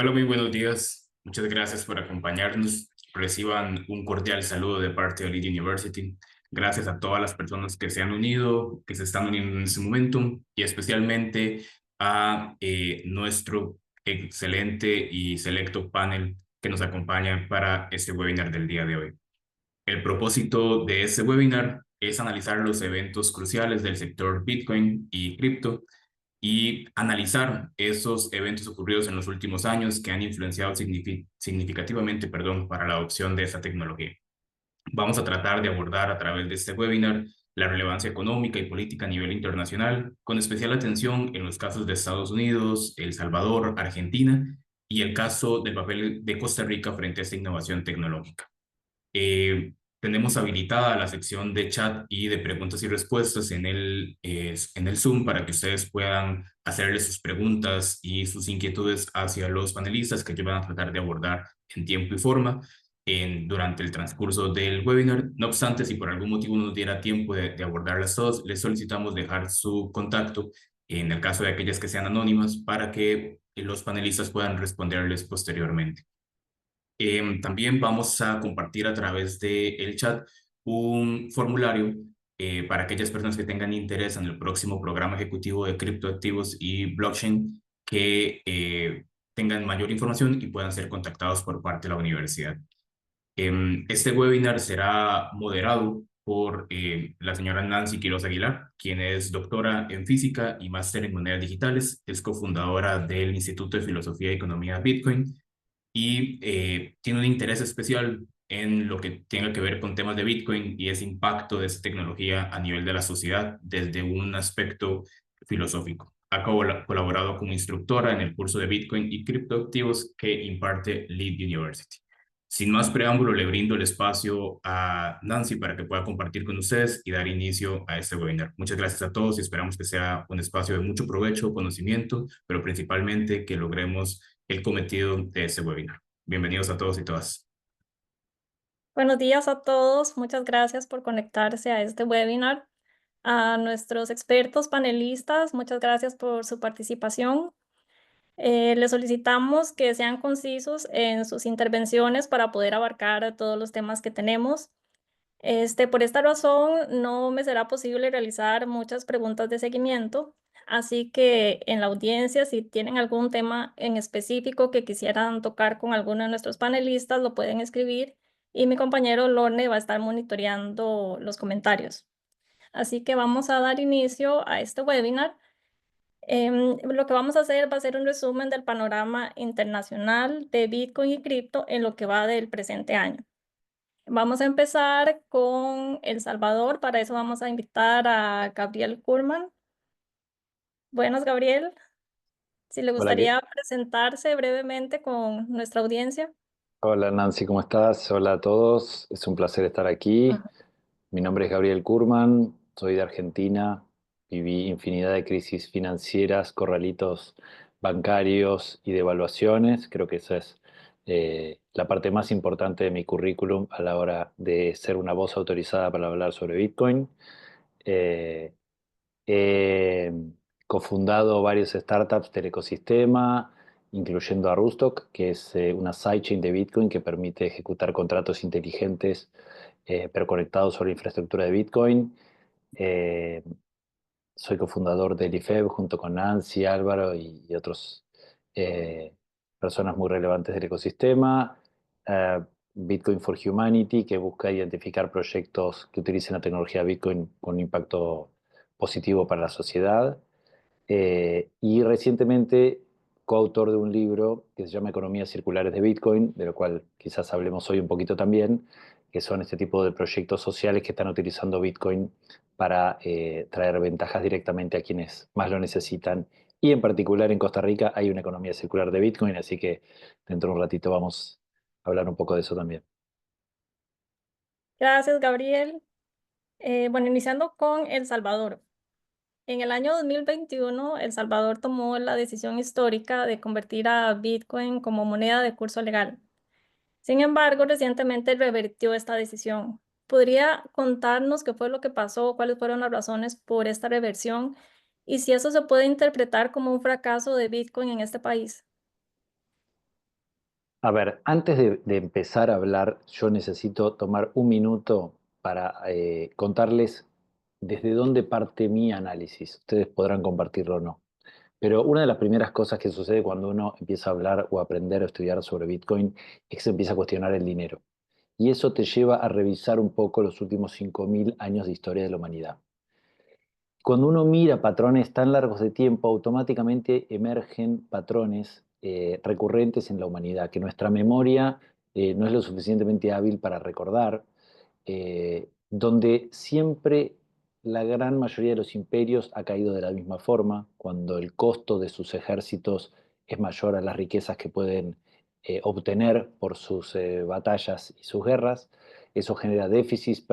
Hola, muy buenos días. Muchas gracias por acompañarnos. Reciban un cordial saludo de parte de Lead University. Gracias a todas las personas que se han unido, que se están uniendo en este momento y especialmente a nuestro excelente y selecto panel que nos acompaña para este webinar del día de hoy. El propósito de este webinar es analizar los eventos cruciales del sector Bitcoin y cripto y analizar esos eventos ocurridos en los últimos años que han influenciado significativamente, para la adopción de esta tecnología. Vamos a tratar de abordar a través de este webinar la relevancia económica y política a nivel internacional, con especial atención en los casos de Estados Unidos, El Salvador, Argentina y el caso del papel de Costa Rica frente a esta innovación tecnológica. Tenemos habilitada la sección de chat y de preguntas y respuestas en el Zoom para que ustedes puedan hacerles sus preguntas y sus inquietudes hacia los panelistas que ellos van a tratar de abordar en tiempo y forma durante el transcurso del webinar. No obstante, si por algún motivo no nos diera tiempo de abordarlas todas, les solicitamos dejar su contacto en el caso de aquellas que sean anónimas para que los panelistas puedan responderles posteriormente. También vamos a compartir a través del chat un formulario para aquellas personas que tengan interés en el próximo programa ejecutivo de criptoactivos y blockchain que tengan mayor información y puedan ser contactados por parte de la universidad. Este webinar será moderado por la señora Nancy Quiroz Aguilar, quien es doctora en física y máster en monedas digitales, es cofundadora del Instituto de Filosofía y Economía Bitcoin y tiene un interés especial en lo que tenga que ver con temas de Bitcoin y ese impacto de esta tecnología a nivel de la sociedad desde un aspecto filosófico. Ha colaborado como instructora en el curso de Bitcoin y criptoactivos que imparte Lead University. Sin más preámbulo, le brindo el espacio a Nancy para que pueda compartir con ustedes y dar inicio a este webinar. Muchas gracias a todos y esperamos que sea un espacio de mucho provecho, conocimiento, pero principalmente que logremos el cometido de este webinar. Bienvenidos a todos y todas. Buenos días a todos, muchas gracias por conectarse a este webinar. A nuestros expertos panelistas, muchas gracias por su participación. Les solicitamos que sean concisos en sus intervenciones para poder abarcar todos los temas que tenemos. Por esta razón, no me será posible realizar muchas preguntas de seguimiento, así que en la audiencia, si tienen algún tema en específico que quisieran tocar con alguno de nuestros panelistas, lo pueden escribir y mi compañero Lorne va a estar monitoreando los comentarios. Así que vamos a dar inicio a este webinar. Lo que vamos a hacer va a ser un resumen del panorama internacional de Bitcoin y cripto en lo que va del presente año. Vamos a empezar con El Salvador, para eso vamos a invitar a Gabriel Kurman. Buenas, Gabriel, si le Hola, gustaría presentarse brevemente con nuestra audiencia. hola Nancy, ¿cómo estás? Hola a todos, es un placer estar aquí. Ajá. Mi nombre es Gabriel Kurman, soy de Argentina, viví infinidad de crisis financieras, corralitos bancarios y devaluaciones. Creo que esa es la parte más importante de mi currículum a la hora de ser una voz autorizada para hablar sobre Bitcoin. Eh, He cofundado varios startups del ecosistema, incluyendo a Rustock, que es una sidechain de Bitcoin que permite ejecutar contratos inteligentes, pero conectados sobre la infraestructura de Bitcoin. Eh, Soy cofundador del IFEB junto con Nancy, Álvaro y otros eh, personas muy relevantes del ecosistema. Eh, Bitcoin for Humanity, que busca identificar proyectos que utilicen la tecnología Bitcoin con un impacto positivo para la sociedad. Y recientemente coautor de un libro que se llama Economías Circulares de Bitcoin, de lo cual quizás hablemos hoy un poquito también, que son este tipo de proyectos sociales que están utilizando Bitcoin para traer ventajas directamente a quienes más lo necesitan. Y en particular en Costa Rica hay una economía circular de Bitcoin, así que dentro de un ratito vamos a hablar un poco de eso también. Gracias, Gabriel. Bueno, iniciando con El Salvador. En el año 2021, El Salvador tomó la decisión histórica de convertir a Bitcoin como moneda de curso legal. Sin embargo, recientemente revertió esta decisión. ¿Podría contarnos qué fue lo que pasó, cuáles fueron las razones por esta reversión y si eso se puede interpretar como un fracaso de Bitcoin en este país? A ver, antes de empezar a hablar, yo necesito tomar un minuto para contarles desde dónde parte mi análisis. Ustedes podrán compartirlo o no. Pero una de las primeras cosas que sucede cuando uno empieza a hablar o aprender o estudiar sobre Bitcoin es que se empieza a cuestionar el dinero. Y eso te lleva a revisar un poco los últimos 5.000 años de historia de la humanidad. Cuando uno mira patrones tan largos de tiempo, automáticamente emergen patrones recurrentes en la humanidad, que nuestra memoria no es lo suficientemente hábil para recordar, donde siempre la gran mayoría de los imperios ha caído de la misma forma, cuando el costo de sus ejércitos es mayor a las riquezas que pueden obtener por sus batallas y sus guerras. Eso genera déficits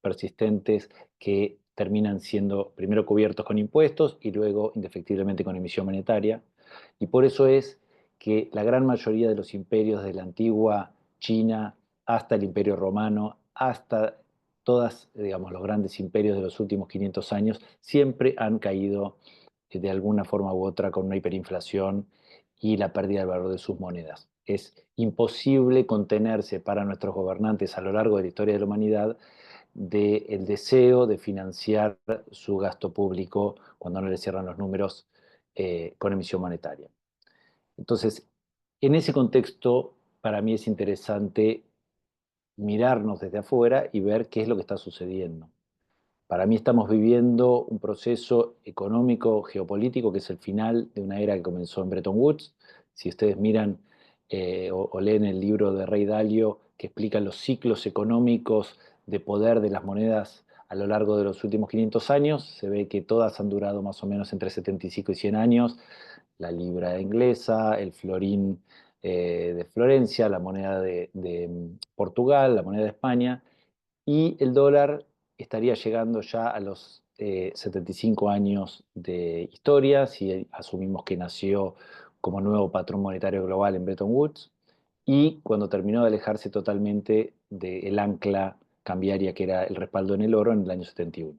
persistentes que terminan siendo primero cubiertos con impuestos y luego indefectiblemente con emisión monetaria. Y por eso es que la gran mayoría de los imperios de la antigua China hasta el Imperio Romano, hasta todos, digamos, los grandes imperios de los últimos 500 años, siempre han caído de alguna forma u otra con una hiperinflación y la pérdida del valor de sus monedas. Es imposible contenerse para nuestros gobernantes a lo largo de la historia de la humanidad del deseo de financiar su gasto público cuando no le cierran los números con emisión monetaria. Entonces, en ese contexto, para mí es interesante mirarnos desde afuera y ver qué es lo que está sucediendo. Para mí estamos viviendo un proceso económico, geopolítico, que es el final de una era que comenzó en Bretton Woods. Si ustedes miran o leen el libro de Ray Dalio, que explica los ciclos económicos de poder de las monedas a lo largo de los últimos 500 años, se ve que todas han durado más o menos entre 75 y 100 años. La libra inglesa, el florín de Florencia, la moneda de Portugal, la moneda de España, y el dólar estaría llegando ya a los 75 años de historia, si asumimos que nació como nuevo patrón monetario global en Bretton Woods, y cuando terminó de alejarse totalmente del ancla cambiaria que era el respaldo en el oro en el año 71.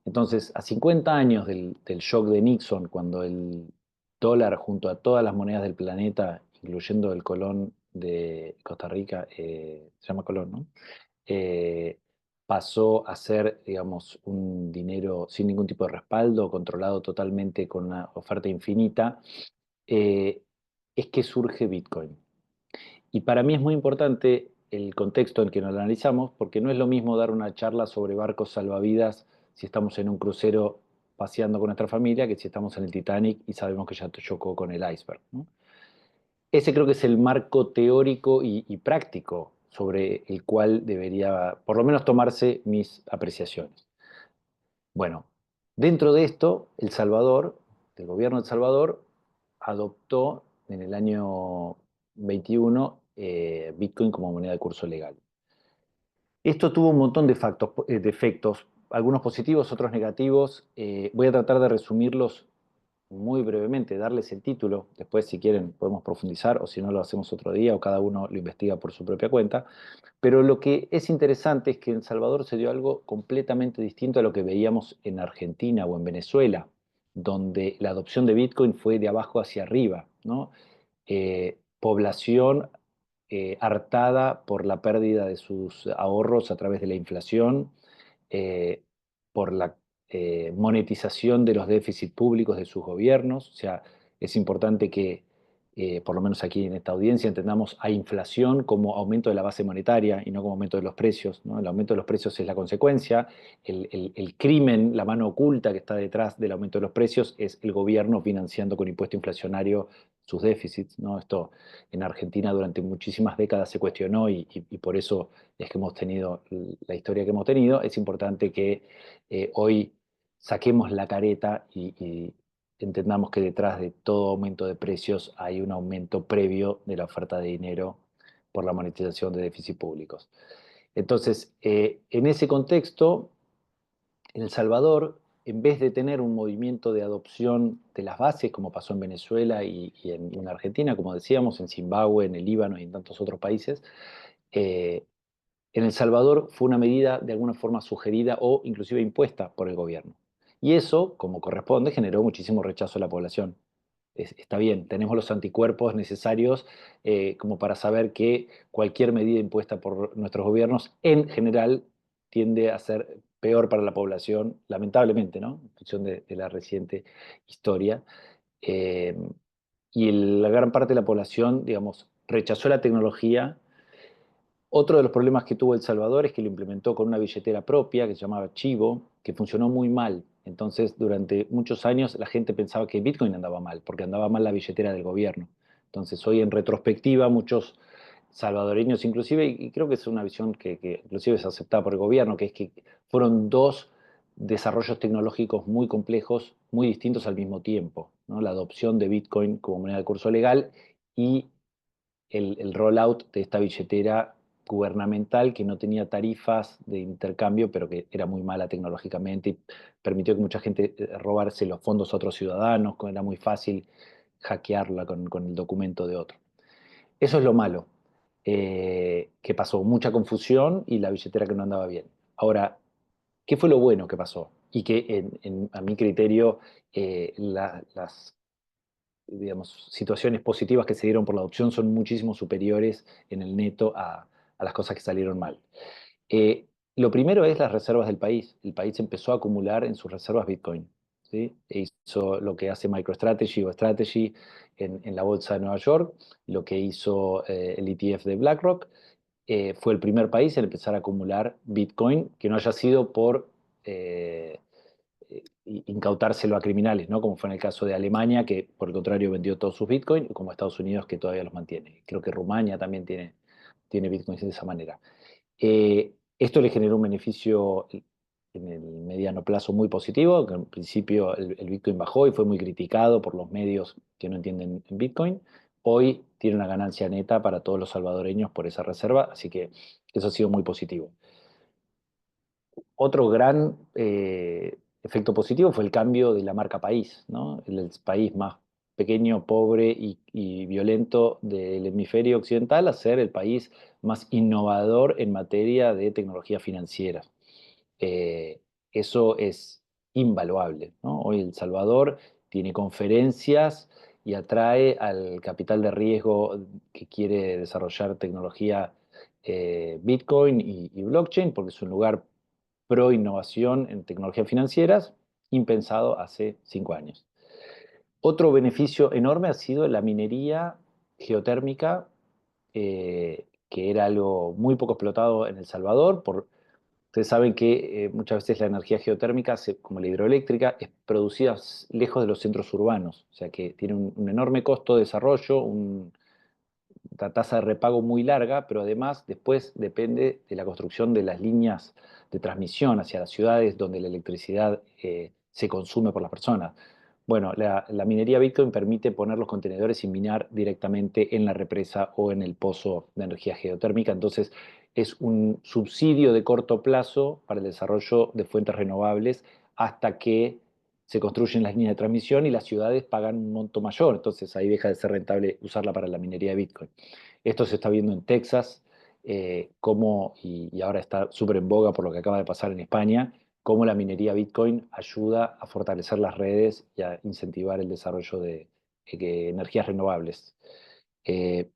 Entonces, a 50 años del shock de Nixon, cuando el dólar junto a todas las monedas del planeta, incluyendo el colón de Costa Rica, se llama colón, ¿no? eh, Pasó a ser, digamos, un dinero sin ningún tipo de respaldo, controlado totalmente con una oferta infinita, eh, es que surge Bitcoin. Y para mí es muy importante el contexto en que nos lo analizamos, porque no es lo mismo dar una charla sobre barcos salvavidas si estamos en un crucero paseando con nuestra familia que si estamos en el Titanic y sabemos que ya chocó con el iceberg, ¿no? Ese creo que es el marco teórico y práctico sobre el cual debería, por lo menos, tomarse mis apreciaciones. Bueno, dentro de esto, El Salvador, el gobierno de El Salvador, adoptó en el año 21 Bitcoin como moneda de curso legal. Esto tuvo un montón de efectos, algunos positivos, otros negativos. Voy a tratar de resumirlos muy brevemente, darles el título. Después, si quieren, podemos profundizar o si no, lo hacemos otro día o cada uno lo investiga por su propia cuenta. Pero lo que es interesante es que en El Salvador se dio algo completamente distinto a lo que veíamos en Argentina o en Venezuela, donde la adopción de Bitcoin fue de abajo hacia arriba, ¿no? Población hartada por la pérdida de sus ahorros a través de la inflación, eh, por la monetización de los déficits públicos de sus gobiernos. O sea, es importante que, por lo menos aquí en esta audiencia, entendamos a inflación como aumento de la base monetaria y no como aumento de los precios, ¿no? El aumento de los precios es la consecuencia. El crimen, la mano oculta que está detrás del aumento de los precios es el gobierno financiando con impuesto inflacionario sus déficits, ¿no? Esto en Argentina durante muchísimas décadas se cuestionó y por eso es que hemos tenido la historia que hemos tenido. Es importante que hoy saquemos la careta y entendamos que detrás de todo aumento de precios hay un aumento previo de la oferta de dinero por la monetización de déficits públicos. Entonces, en ese contexto, en El Salvador, en vez de tener un movimiento de adopción de las bases, como pasó en Venezuela y en Argentina, como decíamos, en Zimbabue, en el Líbano y en tantos otros países, eh, en El Salvador fue una medida de alguna forma sugerida o inclusive impuesta por el gobierno. Y eso, como corresponde, generó muchísimo rechazo de la población. está bien, tenemos los anticuerpos necesarios como para saber que cualquier medida impuesta por nuestros gobiernos en general tiende a ser peor para la población, lamentablemente, ¿no? En función de la reciente historia. Eh, y la gran parte de la población, digamos, rechazó la tecnología. Otro de los problemas que tuvo El Salvador es que lo implementó con una billetera propia que se llamaba Chivo, que funcionó muy mal. Entonces, durante muchos años la gente pensaba que Bitcoin andaba mal, porque andaba mal la billetera del gobierno. Entonces, hoy en retrospectiva, muchos salvadoreños inclusive, y creo que es una visión que inclusive es aceptada por el gobierno, que es que fueron dos desarrollos tecnológicos muy complejos, muy distintos al mismo tiempo, ¿no? La adopción de Bitcoin como moneda de curso legal y el rollout de esta billetera gubernamental que no tenía tarifas de intercambio, pero que era muy mala tecnológicamente y permitió que mucha gente robarse los fondos a otros ciudadanos, era muy fácil hackearla con el documento de otro. Eso es lo malo, que pasó mucha confusión y la billetera que no andaba bien. Ahora, ¿qué fue lo bueno que pasó? Y que a mi criterio las digamos, situaciones positivas que se dieron por la adopción son muchísimo superiores en el neto a las cosas que salieron mal. Lo primero es las reservas del país. El país empezó a acumular en sus reservas Bitcoin. ¿Sí? E hizo lo que hace MicroStrategy o Strategy en la bolsa de Nueva York, lo que hizo el ETF de BlackRock. Fue el primer país en empezar a acumular Bitcoin que no haya sido por incautárselo a criminales, ¿no? Como fue en el caso de Alemania, que por el contrario vendió todos sus bitcoins, como Estados Unidos, que todavía los mantiene. Creo que Rumania también tiene bitcoins de esa manera. Esto le generó un beneficio en el mediano plazo muy positivo, que en principio el bitcoin bajó y fue muy criticado por los medios que no entienden en bitcoin. Hoy tiene una ganancia neta para todos los salvadoreños por esa reserva, así que eso ha sido muy positivo. Otro gran efecto positivo fue el cambio de la marca país, ¿no? El país más pequeño, pobre y violento del hemisferio occidental a ser el país más innovador en materia de tecnología financiera. Eh, Eso es invaluable, ¿no? Hoy El Salvador tiene conferencias y atrae al capital de riesgo que quiere desarrollar tecnología Bitcoin y blockchain, porque es un lugar pro innovación en tecnologías financieras, impensado hace 5 años. Otro beneficio enorme ha sido la minería geotérmica, que era algo muy poco explotado en El Salvador. Ustedes saben que muchas veces la energía geotérmica, como la hidroeléctrica, es producida lejos de los centros urbanos, o sea que tiene un enorme costo de desarrollo, una tasa de repago muy larga, pero además después depende de la construcción de las líneas de transmisión hacia las ciudades donde la electricidad se consume por las personas. Bueno, la minería Bitcoin permite poner los contenedores y minar directamente en la represa o en el pozo de energía geotérmica, entonces es un subsidio de corto plazo para el desarrollo de fuentes renovables hasta que se construyen las líneas de transmisión y las ciudades pagan un monto mayor, entonces ahí deja de ser rentable usarla para la minería de Bitcoin. Esto se está viendo en Texas, y ahora está súper en boga por lo que acaba de pasar en España, cómo la minería Bitcoin ayuda a fortalecer las redes y a incentivar el desarrollo de energías renovables. Eh,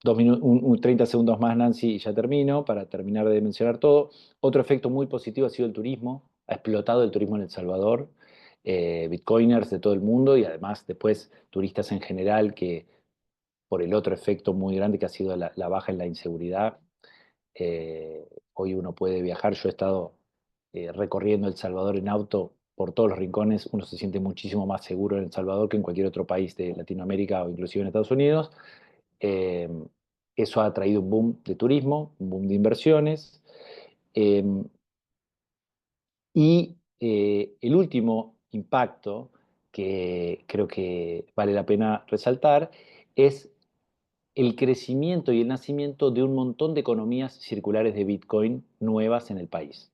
30 segundos más, Nancy, y ya termino, para terminar de mencionar todo. Otro efecto muy positivo ha sido el turismo. Ha explotado el turismo en El Salvador. Bitcoiners de todo el mundo y además después turistas en general que por el otro efecto muy grande que ha sido la baja en la inseguridad. Hoy uno puede viajar. Yo he estado recorriendo El Salvador en auto por todos los rincones. Uno se siente muchísimo más seguro en El Salvador que en cualquier otro país de Latinoamérica o inclusive en Estados Unidos. Eh, Eso ha traído un boom de turismo, un boom de inversiones. Eh, el último impacto que creo que vale la pena resaltar es el crecimiento y el nacimiento de un montón de economías circulares de Bitcoin nuevas en el país.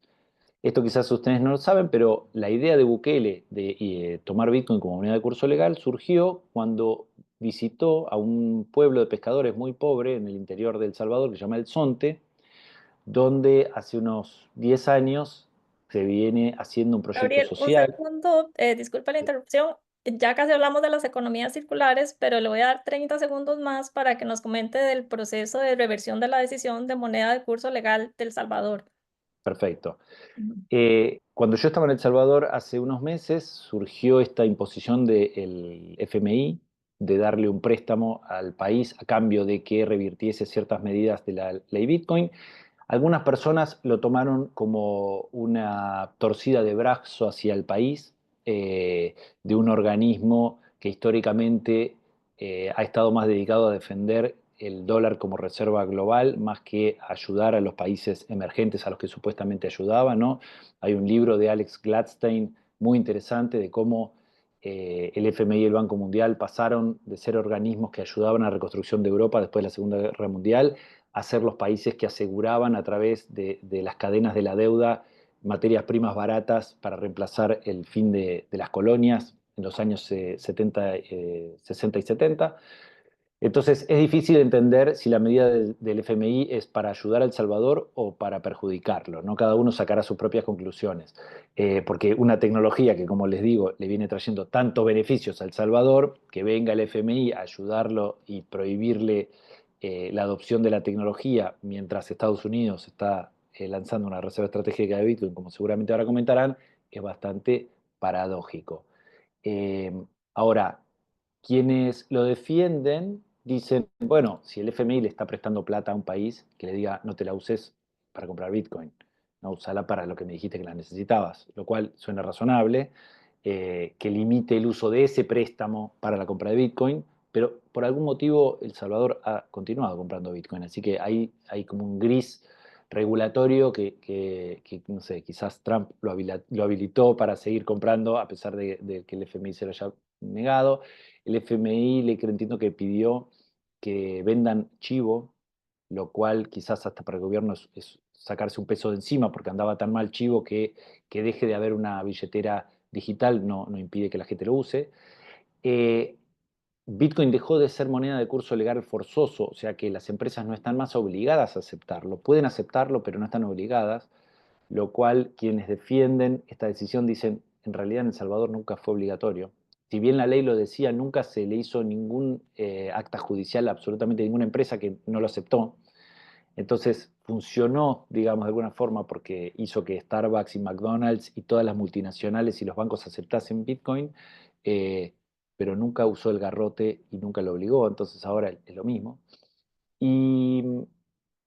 Esto quizás ustedes no lo saben, pero la idea de Bukele de tomar Bitcoin como moneda de curso legal surgió cuando visitó a un pueblo de pescadores muy pobre en el interior de El Salvador que se llama El Zonte, donde hace unos 10 años se viene haciendo un proyecto Gabriel, un social. segundo, disculpa la interrupción. ya casi hablamos de las economías circulares, pero le voy a dar 30 segundos más para que nos comente del proceso de reversión de la decisión de moneda de curso legal de El Salvador. Perfecto. Ujú. Cuando yo estaba en El Salvador hace unos meses, surgió esta imposición del FMI de darle un préstamo al país a cambio de que revirtiese ciertas medidas de la ley Bitcoin. Algunas personas lo tomaron como una torcida de brazo hacia el país, de un organismo que históricamente ha estado más dedicado a defender el dólar como reserva global, más que a ayudar a los países emergentes a los que supuestamente ayudaba, ¿no? Hay un libro de Alex Gladstein muy interesante de cómo el FMI y el Banco Mundial pasaron de ser organismos que ayudaban a la reconstrucción de Europa después de la Segunda Guerra Mundial a ser los países que aseguraban a través de las cadenas de la deuda materias primas baratas para reemplazar el fin de las colonias en los años 70, 60 y 70. Entonces, es difícil entender si la medida del FMI es para ayudar a El Salvador o para perjudicarlo, ¿no? Cada uno sacará sus propias conclusiones, porque una tecnología que, como les digo, le viene trayendo tantos beneficios a El Salvador, que venga el FMI a ayudarlo y prohibirle la adopción de la tecnología mientras Estados Unidos está lanzando una reserva estratégica de Bitcoin, como seguramente ahora comentarán, es bastante paradójico. Eh, Ahora, quienes lo defienden dicen, bueno, si el FMI le está prestando plata a un país, que le diga, no te la uses para comprar Bitcoin, no usala para lo que me dijiste que la necesitabas, lo cual suena razonable, que limite el uso de ese préstamo para la compra de Bitcoin, pero por algún motivo El Salvador ha continuado comprando Bitcoin, así que hay como un gris regulatorio que, no sé, quizás Trump lo habilitó para seguir comprando a pesar de que el FMI se lo haya negado. El FMI entiendo que pidió que vendan chivo, lo cual quizás hasta para el gobierno es sacarse un peso de encima porque andaba tan mal chivo que deje de haber una billetera digital no impide que la gente lo use. Eh, Bitcoin dejó de ser moneda de curso legal forzoso, o sea que las empresas no están más obligadas a aceptarlo. Pueden aceptarlo, pero no están obligadas, lo cual quienes defienden esta decisión dicen, en realidad en El Salvador nunca fue obligatorio. Si bien la ley lo decía, nunca se le hizo ningún acta judicial a absolutamente ninguna empresa que no lo aceptó. Entonces funcionó, digamos, de alguna forma porque hizo que Starbucks y McDonald's y todas las multinacionales y los bancos aceptasen Bitcoin, eh, pero nunca usó el garrote y nunca lo obligó, entonces ahora es lo mismo. Y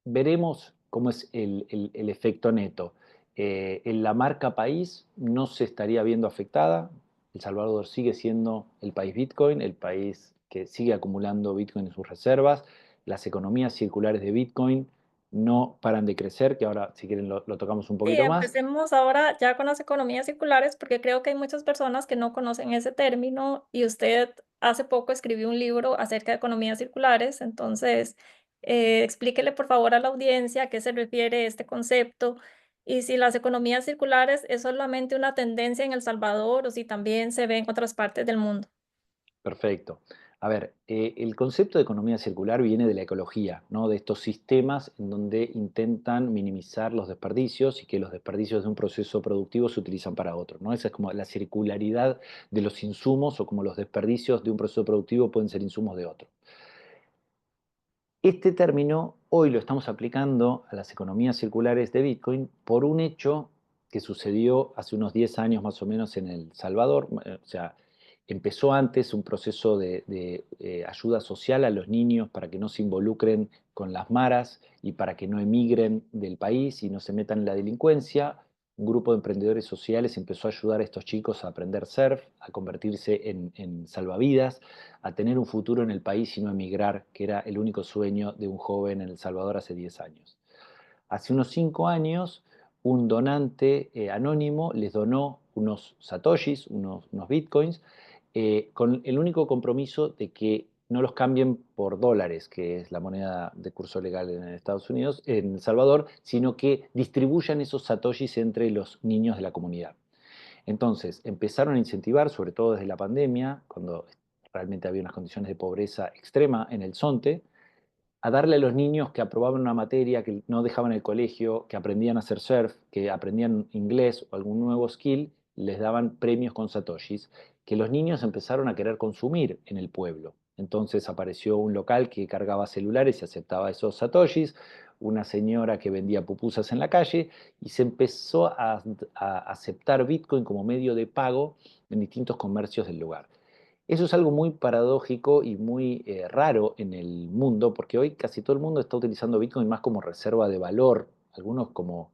veremos cómo es el efecto neto. En la marca país no se estaría viendo afectada. El Salvador sigue siendo el país Bitcoin, el país que sigue acumulando Bitcoin en sus reservas. Las economías circulares de Bitcoin no paran de crecer, que ahora si quieren lo tocamos un Sí, poquito más. empecemos ahora ya con las economías circulares, porque creo que hay muchas personas que no conocen ese término y usted hace poco escribió un libro acerca de economías circulares, entonces explíquele por favor a la audiencia a qué se refiere este concepto y si las economías circulares es solamente una tendencia en El Salvador o si también se ve en otras partes del mundo. Perfecto. A ver, el concepto de economía circular viene de la ecología, ¿no? De estos sistemas en donde intentan minimizar los desperdicios y que los desperdicios de un proceso productivo se utilizan para otro, ¿no? Esa es como la circularidad de los insumos o como los desperdicios de un proceso productivo pueden ser insumos de otro. Este término hoy lo estamos aplicando a las economías circulares de Bitcoin por un hecho que sucedió hace unos 10 años más o menos en El Salvador. O sea, empezó antes un proceso de ayuda social a los niños para que no se involucren con las maras y para que no emigren del país y no se metan en la delincuencia. Un grupo de emprendedores sociales empezó a ayudar a estos chicos a aprender surf, a convertirse en salvavidas, a tener un futuro en el país y no emigrar, que era el único sueño de un joven en El Salvador hace 10 años. Hace unos 5 años, un donante anónimo les donó unos satoshis, unos bitcoins, con el único compromiso de que no los cambien por dólares, que es la moneda de curso legal en Estados Unidos, en El Salvador, sino que distribuyan esos satoshis entre los niños de la comunidad. Entonces, empezaron a incentivar, sobre todo desde la pandemia, cuando realmente había unas condiciones de pobreza extrema en el Zonte, a darle a los niños que aprobaban una materia, que no dejaban el colegio, que aprendían a hacer surf, que aprendían inglés o algún nuevo skill, les daban premios con satoshis que los niños empezaron a querer consumir en el pueblo. Entonces apareció un local que cargaba celulares y aceptaba esos satoshis, una señora que vendía pupusas en la calle y se empezó a aceptar Bitcoin como medio de pago en distintos comercios del lugar. Eso es algo muy paradójico y muy raro en el mundo, porque hoy casi todo el mundo está utilizando Bitcoin más como reserva de valor, algunos como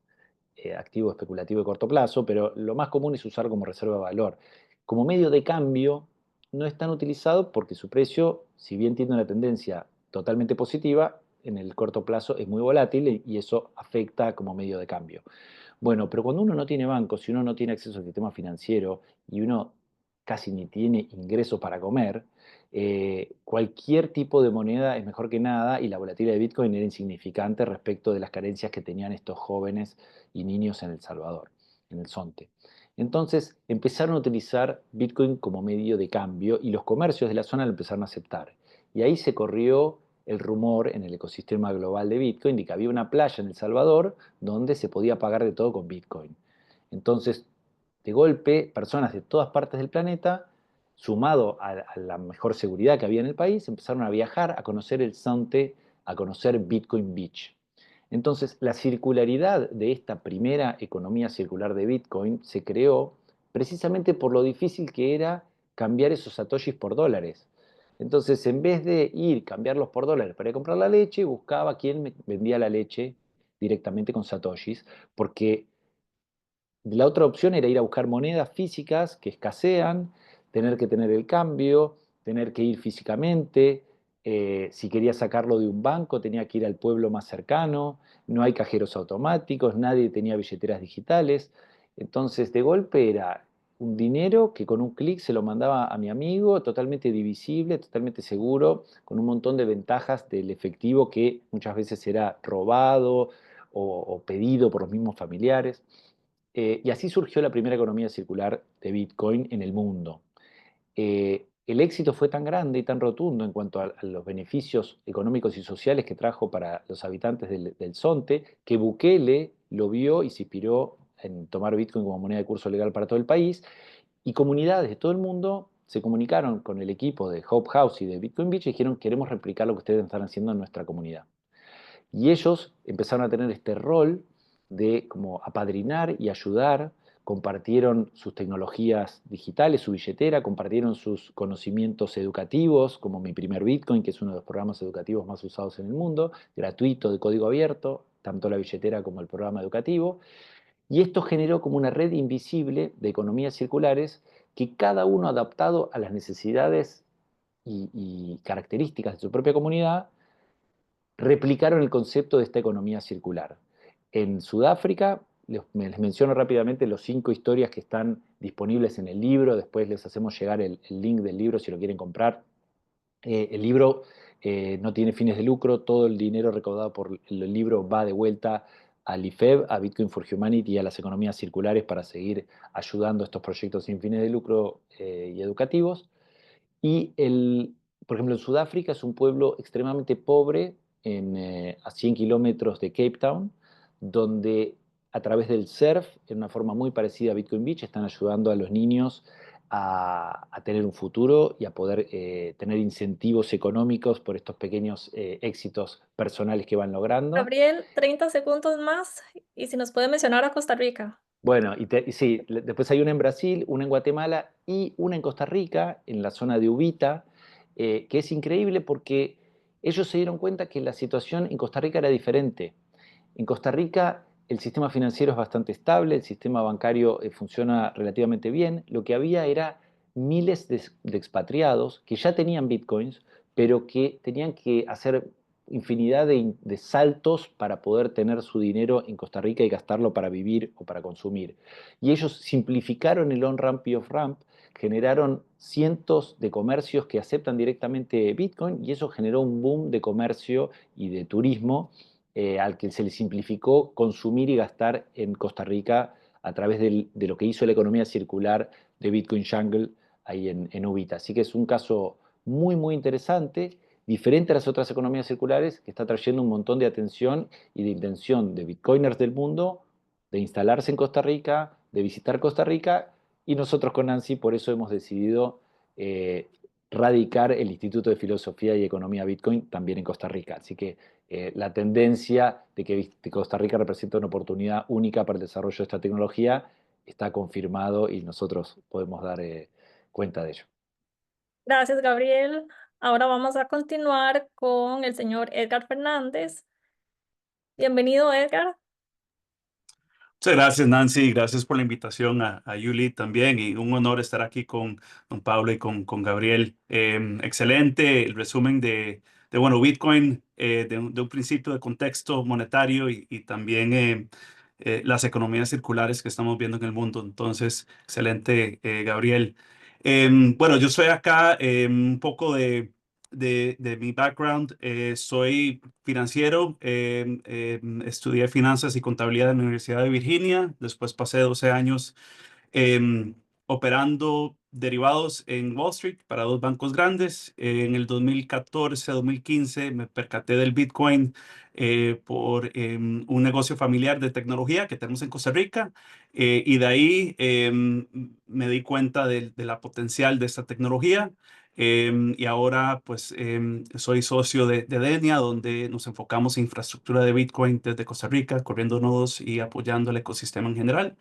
activo especulativo de corto plazo, pero lo más común es usar como reserva de valor. Como medio de cambio, no es tan utilizado porque su precio, si bien tiene una tendencia totalmente positiva, en el corto plazo es muy volátil y eso afecta como medio de cambio. Bueno, pero cuando uno no tiene banco, si uno no tiene acceso al sistema financiero y uno casi ni tiene ingresos para comer, cualquier tipo de moneda es mejor que nada y la volatilidad de Bitcoin era insignificante respecto de las carencias que tenían estos jóvenes y niños en El Salvador, en el Zonte. Entonces empezaron a utilizar Bitcoin como medio de cambio y los comercios de la zona lo empezaron a aceptar. Y ahí se corrió el rumor en el ecosistema global de Bitcoin de que había una playa en El Salvador donde se podía pagar de todo con Bitcoin. Entonces, de golpe, personas de todas partes del planeta, sumado a la mejor seguridad que había en el país, empezaron a viajar, a conocer el Zonte, a conocer Bitcoin Beach. Entonces, la circularidad de esta primera economía circular de Bitcoin se creó precisamente por lo difícil que era cambiar esos satoshis por dólares. Entonces, en vez de ir, cambiarlos por dólares para ir a comprar la leche, buscaba quién me vendía la leche directamente con satoshis, porque la otra opción era ir a buscar monedas físicas que escasean, tener que tener el cambio, tener que ir físicamente. Si quería sacarlo de un banco, tenía que ir al pueblo más cercano. No hay cajeros automáticos, nadie tenía billeteras digitales. Entonces, de golpe era un dinero que con un clic se lo mandaba a mi amigo, totalmente divisible, totalmente seguro, con un montón de ventajas del efectivo que muchas veces era robado o pedido por los mismos familiares. Y así surgió la primera economía circular de Bitcoin en el mundo. El éxito fue tan grande y tan rotundo en cuanto a los beneficios económicos y sociales que trajo para los habitantes del Zonte, que Bukele lo vio y se inspiró en tomar Bitcoin como moneda de curso legal para todo el país, y comunidades de todo el mundo se comunicaron con el equipo de Hope House y de Bitcoin Beach y dijeron, queremos replicar lo que ustedes están haciendo en nuestra comunidad. Y ellos empezaron a tener este rol de como apadrinar y ayudar, compartieron sus tecnologías digitales, su billetera, compartieron sus conocimientos educativos, como Mi Primer Bitcoin, que es uno de los programas educativos más usados en el mundo, gratuito, de código abierto, tanto la billetera como el programa educativo. Y esto generó como una red invisible de economías circulares que cada uno adaptado a las necesidades y características de su propia comunidad replicaron el concepto de esta economía circular. En Sudáfrica, les menciono rápidamente los 5 historias que están disponibles en el libro, después les hacemos llegar el link del libro si lo quieren comprar. El libro no tiene fines de lucro, todo el dinero recaudado por el libro va de vuelta al IFEB, a Bitcoin for Humanity y a las economías circulares para seguir ayudando a estos proyectos sin fines de lucro y educativos. Y por ejemplo, en Sudáfrica es un pueblo extremadamente pobre a 100 kilómetros de Cape Town, donde a través del surf, en una forma muy parecida a Bitcoin Beach, están ayudando a los niños a tener un futuro y a poder tener incentivos económicos por estos pequeños éxitos personales que van logrando. Gabriel, 30 segundos más y si nos puede mencionar a Costa Rica. Bueno, y sí, después hay una en Brasil, una en Guatemala y una en Costa Rica, en la zona de Ubita, que es increíble porque ellos se dieron cuenta que la situación en Costa Rica era diferente. En Costa Rica el sistema financiero es bastante estable, el sistema bancario funciona relativamente bien. Lo que había era miles de expatriados que ya tenían bitcoins, pero que tenían que hacer infinidad de saltos para poder tener su dinero en Costa Rica y gastarlo para vivir o para consumir. Y ellos simplificaron el on-ramp y off-ramp, generaron cientos de comercios que aceptan directamente Bitcoin y eso generó un boom de comercio y de turismo al que se le simplificó consumir y gastar en Costa Rica a través de lo que hizo la economía circular de Bitcoin Jungle ahí en Ubita. Así que es un caso muy, muy interesante, diferente a las otras economías circulares, que está trayendo un montón de atención y de intención de bitcoiners del mundo de instalarse en Costa Rica, de visitar Costa Rica Y nosotros con Nancy por eso hemos decidido radicar el Instituto de Filosofía y Economía Bitcoin también en Costa Rica. Así que la tendencia de que Costa Rica representa una oportunidad única para el desarrollo de esta tecnología está confirmado y nosotros podemos dar cuenta de ello. Gracias, Gabriel. Ahora vamos a continuar con el señor Edgar Fernández. Bienvenido, Edgar. Muchas gracias, Nancy. Gracias por la invitación a Yuli también. Y un honor estar aquí con don Pablo y con Gabriel. Excelente el resumen bueno, Bitcoin, de un principio de contexto monetario y también las economías circulares que estamos viendo en el mundo. Entonces, excelente, Gabriel. Bueno, yo soy acá un poco de mi background. Soy financiero, estudié finanzas y contabilidad en la Universidad de Virginia, después pasé 12 años eh, operando derivados en Wall Street para dos bancos grandes. En el 2014-2015 me percaté del Bitcoin por un negocio familiar de tecnología que tenemos en Costa Rica y de ahí me di cuenta de la potencial de esta tecnología. Y ahora pues soy socio de Denia, donde nos enfocamos en infraestructura de Bitcoin desde Costa Rica, corriendo nodos y apoyando el ecosistema en general.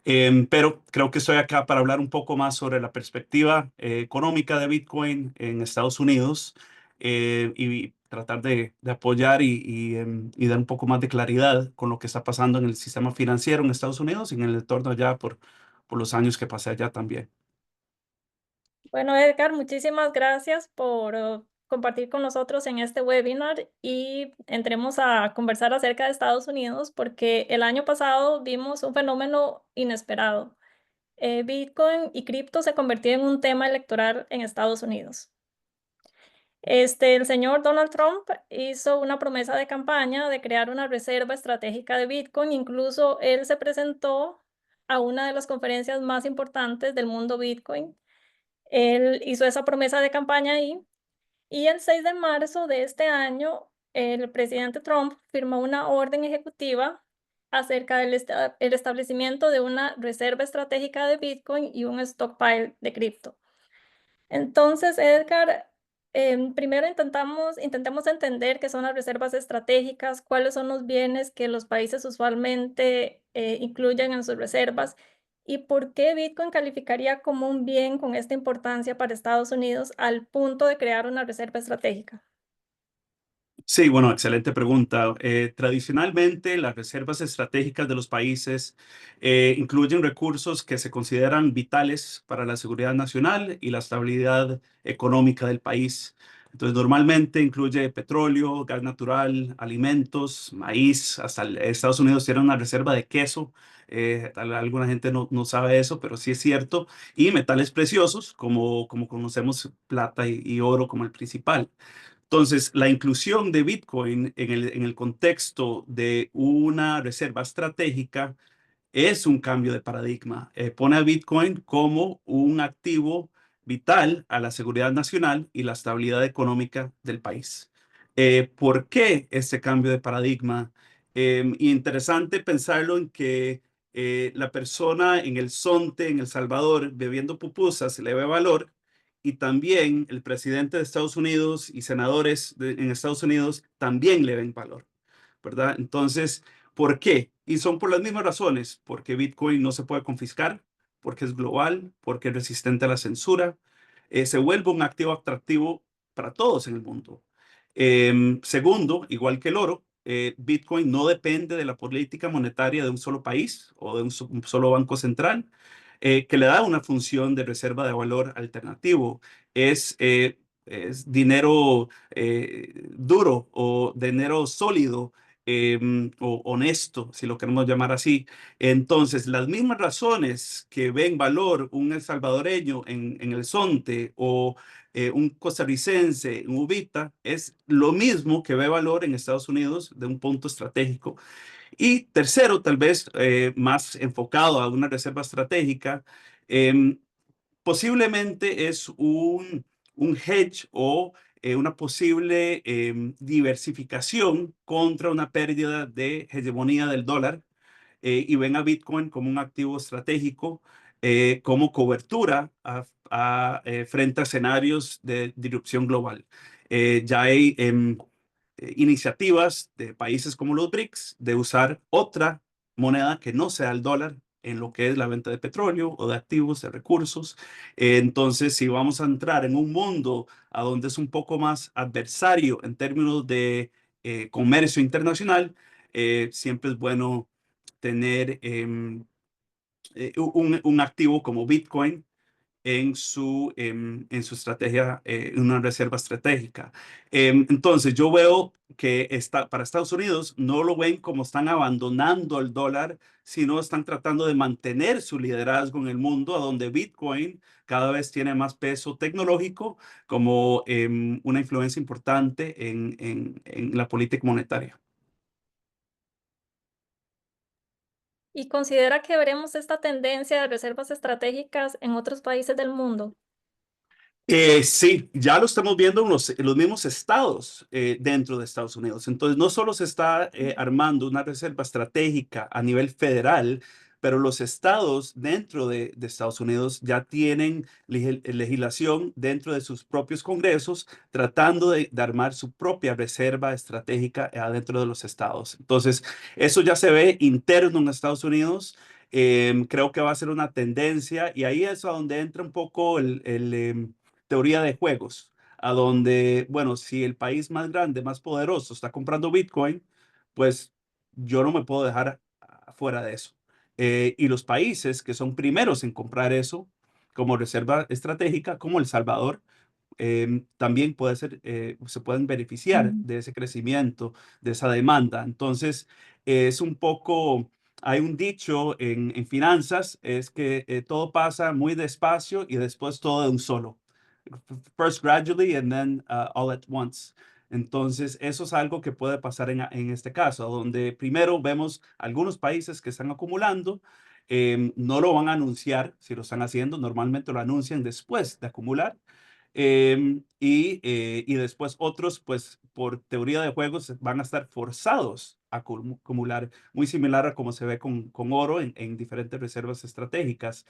Pero creo que estoy acá para hablar un poco más sobre la perspectiva económica de Bitcoin en Estados Unidos y tratar de apoyar y dar un poco más de claridad con lo que está pasando en el sistema financiero en Estados Unidos y en el entorno allá por los años que pasé allá también. Bueno, Edgar, muchísimas gracias por compartir con nosotros en este webinar y entremos a conversar acerca de Estados Unidos porque el año pasado vimos un fenómeno inesperado. Bitcoin y cripto se convirtió en un tema electoral en Estados Unidos. El señor Donald Trump hizo una promesa de campaña de crear una reserva estratégica de Bitcoin. Incluso él se presentó a una de las conferencias más importantes del mundo Bitcoin. Él hizo esa promesa de campaña ahí. Y el 6 de marzo de este año, el presidente Trump firmó una orden ejecutiva acerca del el establecimiento de una reserva estratégica de Bitcoin y un stockpile de cripto. Entonces, Edgar, primero intentemos entender qué son las reservas estratégicas, cuáles son los bienes que los países usualmente incluyen en sus reservas y por qué Bitcoin calificaría como un bien con esta importancia para Estados Unidos al punto de crear una reserva estratégica. Sí, bueno, excelente pregunta. Tradicionalmente, las reservas estratégicas de los países incluyen recursos que se consideran vitales para la seguridad nacional y la estabilidad económica del país. Entonces, normalmente incluye petróleo, gas natural, alimentos, maíz. Hasta Estados Unidos tiene una reserva de queso. Alguna gente no sabe eso, pero sí es cierto. Y metales preciosos, como conocemos plata y oro como el principal. Entonces, la inclusión de Bitcoin en el contexto de una reserva estratégica es un cambio de paradigma. Pone a Bitcoin como un activo vital a la seguridad nacional y la estabilidad económica del país. ¿Por qué este cambio de paradigma? Interesante pensarlo en que la persona en el Zonte, en El Salvador, bebiendo pupusas, le ve valor y también el presidente de Estados Unidos y senadores en Estados Unidos también le ven valor, ¿verdad? Entonces, ¿por qué? Y son por las mismas razones, porque Bitcoin no se puede confiscar, porque es global, porque es resistente a la censura, se vuelve un activo atractivo para todos en el mundo. Segundo, igual que el oro, Bitcoin no depende de la política monetaria de un solo país o de un solo banco central, que le da una función de reserva de valor alternativo. Es dinero duro o dinero sólido o honesto, si lo queremos llamar así. Entonces, las mismas razones que ven valor un salvadoreño en el Zonte o un costarricense en Ubita, es lo mismo que ve valor en Estados Unidos de un punto estratégico. Y tercero, tal vez más enfocado a una reserva estratégica, em, posiblemente es un hedge o una posible diversificación contra una pérdida de hegemonía del dólar y ven a Bitcoin como un activo estratégico como cobertura frente a escenarios de disrupción global. Ya hay iniciativas de países como los BRICS de usar otra moneda que no sea el dólar en lo que es la venta de petróleo o de activos, de recursos. Entonces, si vamos a entrar en un mundo a donde es un poco más adversario en términos de comercio internacional, siempre es bueno tener un activo como Bitcoin en su estrategia, una reserva estratégica. Entonces, yo veo que para Estados Unidos no lo ven como están abandonando el dólar, sino están tratando de mantener su liderazgo en el mundo, a donde Bitcoin cada vez tiene más peso tecnológico como una influencia importante en la política monetaria. ¿Y considera que veremos esta tendencia de reservas estratégicas en otros países del mundo? Sí, ya lo estamos viendo en los mismos estados dentro de Estados Unidos. Entonces, no solo se está armando una reserva estratégica a nivel federal, pero los estados dentro de Estados Unidos ya tienen legislación dentro de sus propios congresos tratando de armar su propia reserva estratégica dentro de los estados. Entonces, eso ya se ve interno en Estados Unidos. Creo que va a ser una tendencia y ahí es a donde entra un poco teoría de juegos, a donde, bueno, si el país más grande, más poderoso está comprando Bitcoin, pues yo no me puedo dejar fuera de eso. Y los países que son primeros en comprar eso como reserva estratégica, como El Salvador, también se pueden beneficiar de ese crecimiento, de esa demanda. Entonces, es un poco, hay un dicho en finanzas, es que todo pasa muy despacio y después todo de un solo. First gradually and then all at once. Entonces, eso es algo que puede pasar en este caso, donde primero vemos algunos países que están acumulando, no lo van a anunciar si lo están haciendo, normalmente lo anuncian después de acumular, y después otros, pues por teoría de juegos, van a estar forzados a acumular, muy similar a como se ve con oro en diferentes reservas estratégicas.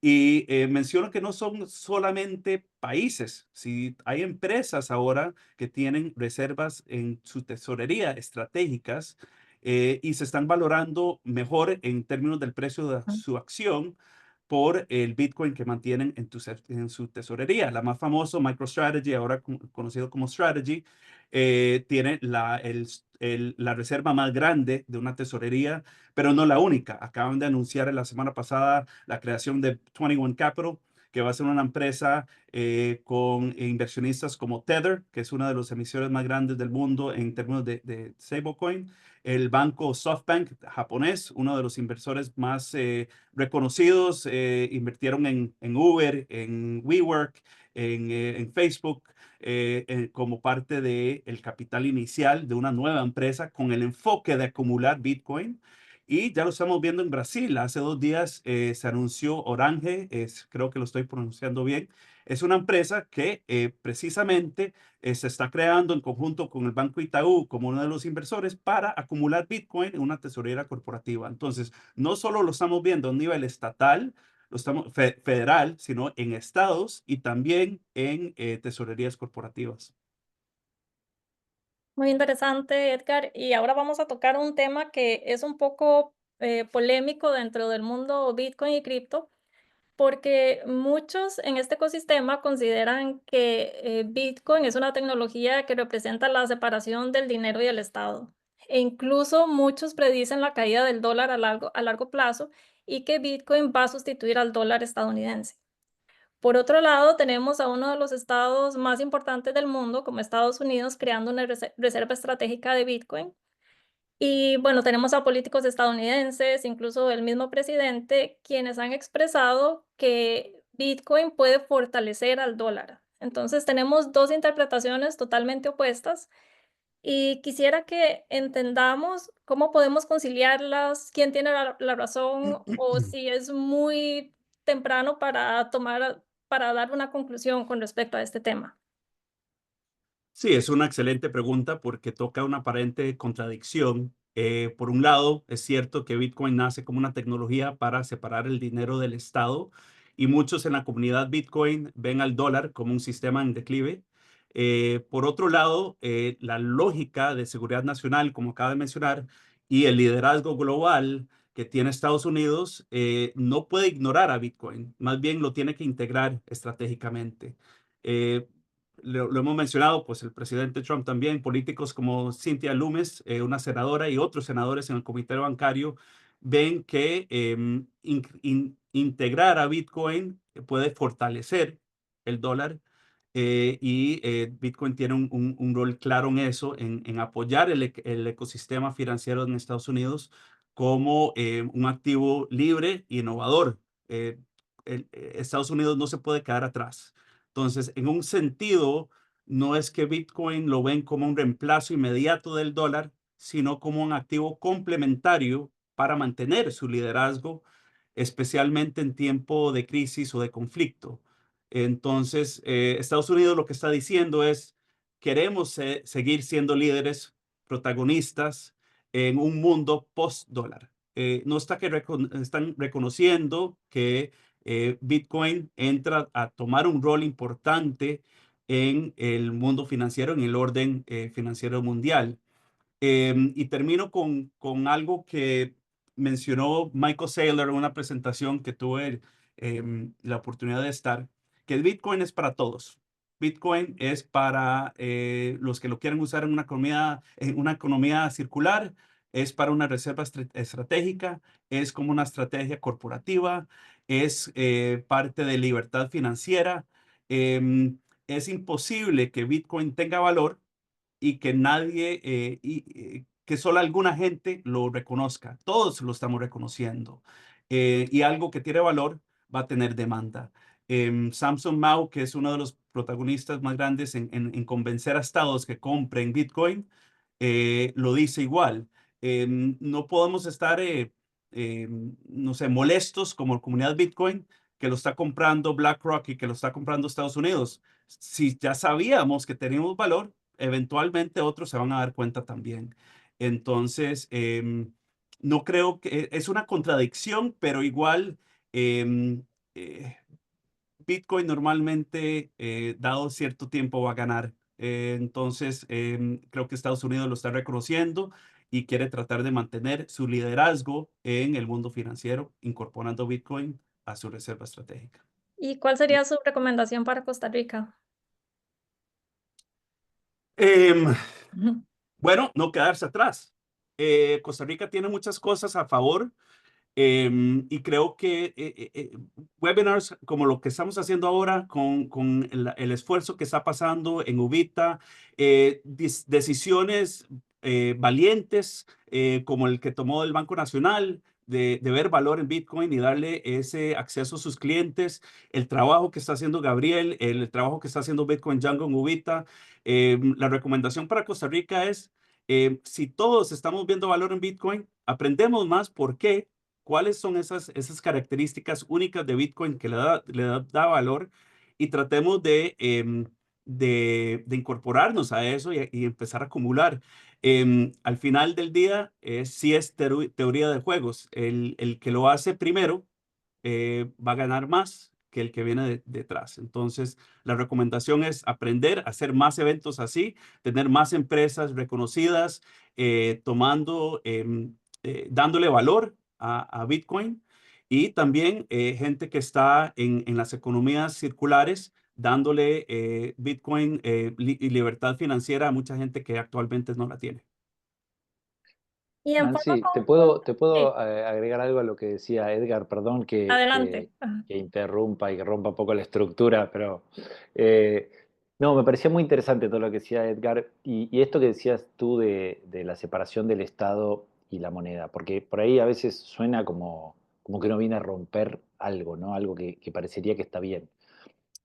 Y menciono que no son solamente países, si hay empresas ahora que tienen reservas en su tesorería estratégicas y se están valorando mejor en términos del precio de su acción por el Bitcoin que mantienen en su tesorería. La más famosa, MicroStrategy, ahora conocido como Strategy, tiene la reserva más grande de una tesorería, pero no la única. Acaban de anunciar la semana pasada la creación de 21 Capital, que va a ser una empresa con inversionistas como Tether, que es una de los emisores más grandes del mundo en términos de stablecoin. El banco SoftBank japonés, uno de los inversores más reconocidos, invirtieron en Uber, en WeWork, en Facebook, como parte del capital inicial de una nueva empresa con el enfoque de acumular Bitcoin. Y ya lo estamos viendo en Brasil. Hace 2 días se anunció Orange, creo que lo estoy pronunciando bien. Es una empresa que precisamente se está creando en conjunto con el Banco Itaú como uno de los inversores para acumular Bitcoin en una tesorera corporativa. Entonces, no solo lo estamos viendo a un nivel estatal, federal, sino en estados y también en tesorerías corporativas. Muy interesante, Edgar. Y ahora vamos a tocar un tema que es un poco polémico dentro del mundo Bitcoin y cripto, porque muchos en este ecosistema consideran que Bitcoin es una tecnología que representa la separación del dinero y el Estado. E incluso muchos predicen la caída del dólar a largo plazo y que Bitcoin va a sustituir al dólar estadounidense. Por otro lado, tenemos a uno de los estados más importantes del mundo, como Estados Unidos, creando una reserva estratégica de Bitcoin. Y bueno, tenemos a políticos estadounidenses, incluso el mismo presidente, quienes han expresado que Bitcoin puede fortalecer al dólar. Entonces, tenemos dos interpretaciones totalmente opuestas y quisiera que entendamos cómo podemos conciliarlas, quién tiene la razón o si es muy temprano para dar una conclusión con respecto a este tema. Sí, es una excelente pregunta porque toca una aparente contradicción Por un lado, es cierto que Bitcoin nace como una tecnología para separar el dinero del Estado y muchos en la comunidad Bitcoin ven al dólar como un sistema en declive. Por otro lado, la lógica de seguridad nacional, como acaba de mencionar, y el liderazgo global que tiene Estados Unidos no puede ignorar a Bitcoin, más bien lo tiene que integrar estratégicamente. Eh, lo hemos mencionado, pues el presidente Trump también, políticos como Cynthia Lummis, una senadora, y otros senadores en el comité bancario, ven que integrar a Bitcoin puede fortalecer el dólar Bitcoin tiene un rol claro en eso, en apoyar el ecosistema financiero en Estados Unidos como un activo libre e innovador. Eh, Estados Unidos no se puede quedar atrás. Entonces, en un sentido, no es que Bitcoin lo ven como un reemplazo inmediato del dólar, sino como un activo complementario para mantener su liderazgo, especialmente en tiempo de crisis o de conflicto. Entonces, Estados Unidos lo que está diciendo es, queremos seguir siendo líderes, protagonistas en un mundo post-dólar. No está que están reconociendo que Bitcoin entra a tomar un rol importante en el mundo financiero, en el orden financiero mundial. Y termino con algo que mencionó Michael Saylor en una presentación que tuve la oportunidad de estar, que el Bitcoin es para todos. Bitcoin es para los que lo quieren usar en una economía circular, es para una reserva estratégica, es como una estrategia corporativa, es parte de libertad financiera. Es imposible que Bitcoin tenga valor y que nadie, que solo alguna gente lo reconozca. Todos lo estamos reconociendo. Y algo que tiene valor va a tener demanda. Samson Mow, que es uno de los protagonistas más grandes en convencer a estados que compren Bitcoin, lo dice igual. No podemos estar, no sé, molestos como comunidad Bitcoin que lo está comprando BlackRock y que lo está comprando Estados Unidos. Si ya sabíamos que teníamos valor, eventualmente otros se van a dar cuenta también. Entonces, no creo que es una contradicción, pero igual em, eh, Bitcoin normalmente, dado cierto tiempo, va a ganar. Entonces, creo que Estados Unidos lo está reconociendo y quiere tratar de mantener su liderazgo en el mundo financiero, incorporando Bitcoin a su reserva estratégica. ¿Y cuál sería su recomendación para Costa Rica? Em, Ujú. bueno, no quedarse atrás. Costa Rica tiene muchas cosas a favor. Y creo que webinars como lo que estamos haciendo ahora con el esfuerzo que está pasando en Ubita, decisiones valientes como el que tomó el Banco Nacional de ver valor en Bitcoin y darle ese acceso a sus clientes, el trabajo que está haciendo Gabriel, el trabajo que está haciendo Bitcoin Django en Ubita. La recomendación para Costa Rica es, si todos estamos viendo valor en Bitcoin, aprendemos más por qué, cuáles son esas características únicas de Bitcoin que da valor y tratemos de incorporarnos a eso y empezar a acumular. Al final del día, sí es teoría de juegos. El que lo hace primero va a ganar más que el que viene detrás. Entonces, la recomendación es aprender a hacer más eventos así, tener más empresas reconocidas, dándole valor a Bitcoin y también gente que está en las economías circulares, dándole Bitcoin y libertad financiera a mucha gente que actualmente no la tiene. Y en forma Nancy, te sí, puedo agregar algo a lo que decía Edgar, perdón adelante. Ajá. que interrumpa y que rompa un poco la estructura, pero eh, no, me parecía muy interesante todo lo que decía Edgar y esto que decías tú de la separación del Estado y la moneda, porque por ahí a veces suena como que uno viene a romper algo, ¿no? Algo que parecería que está bien.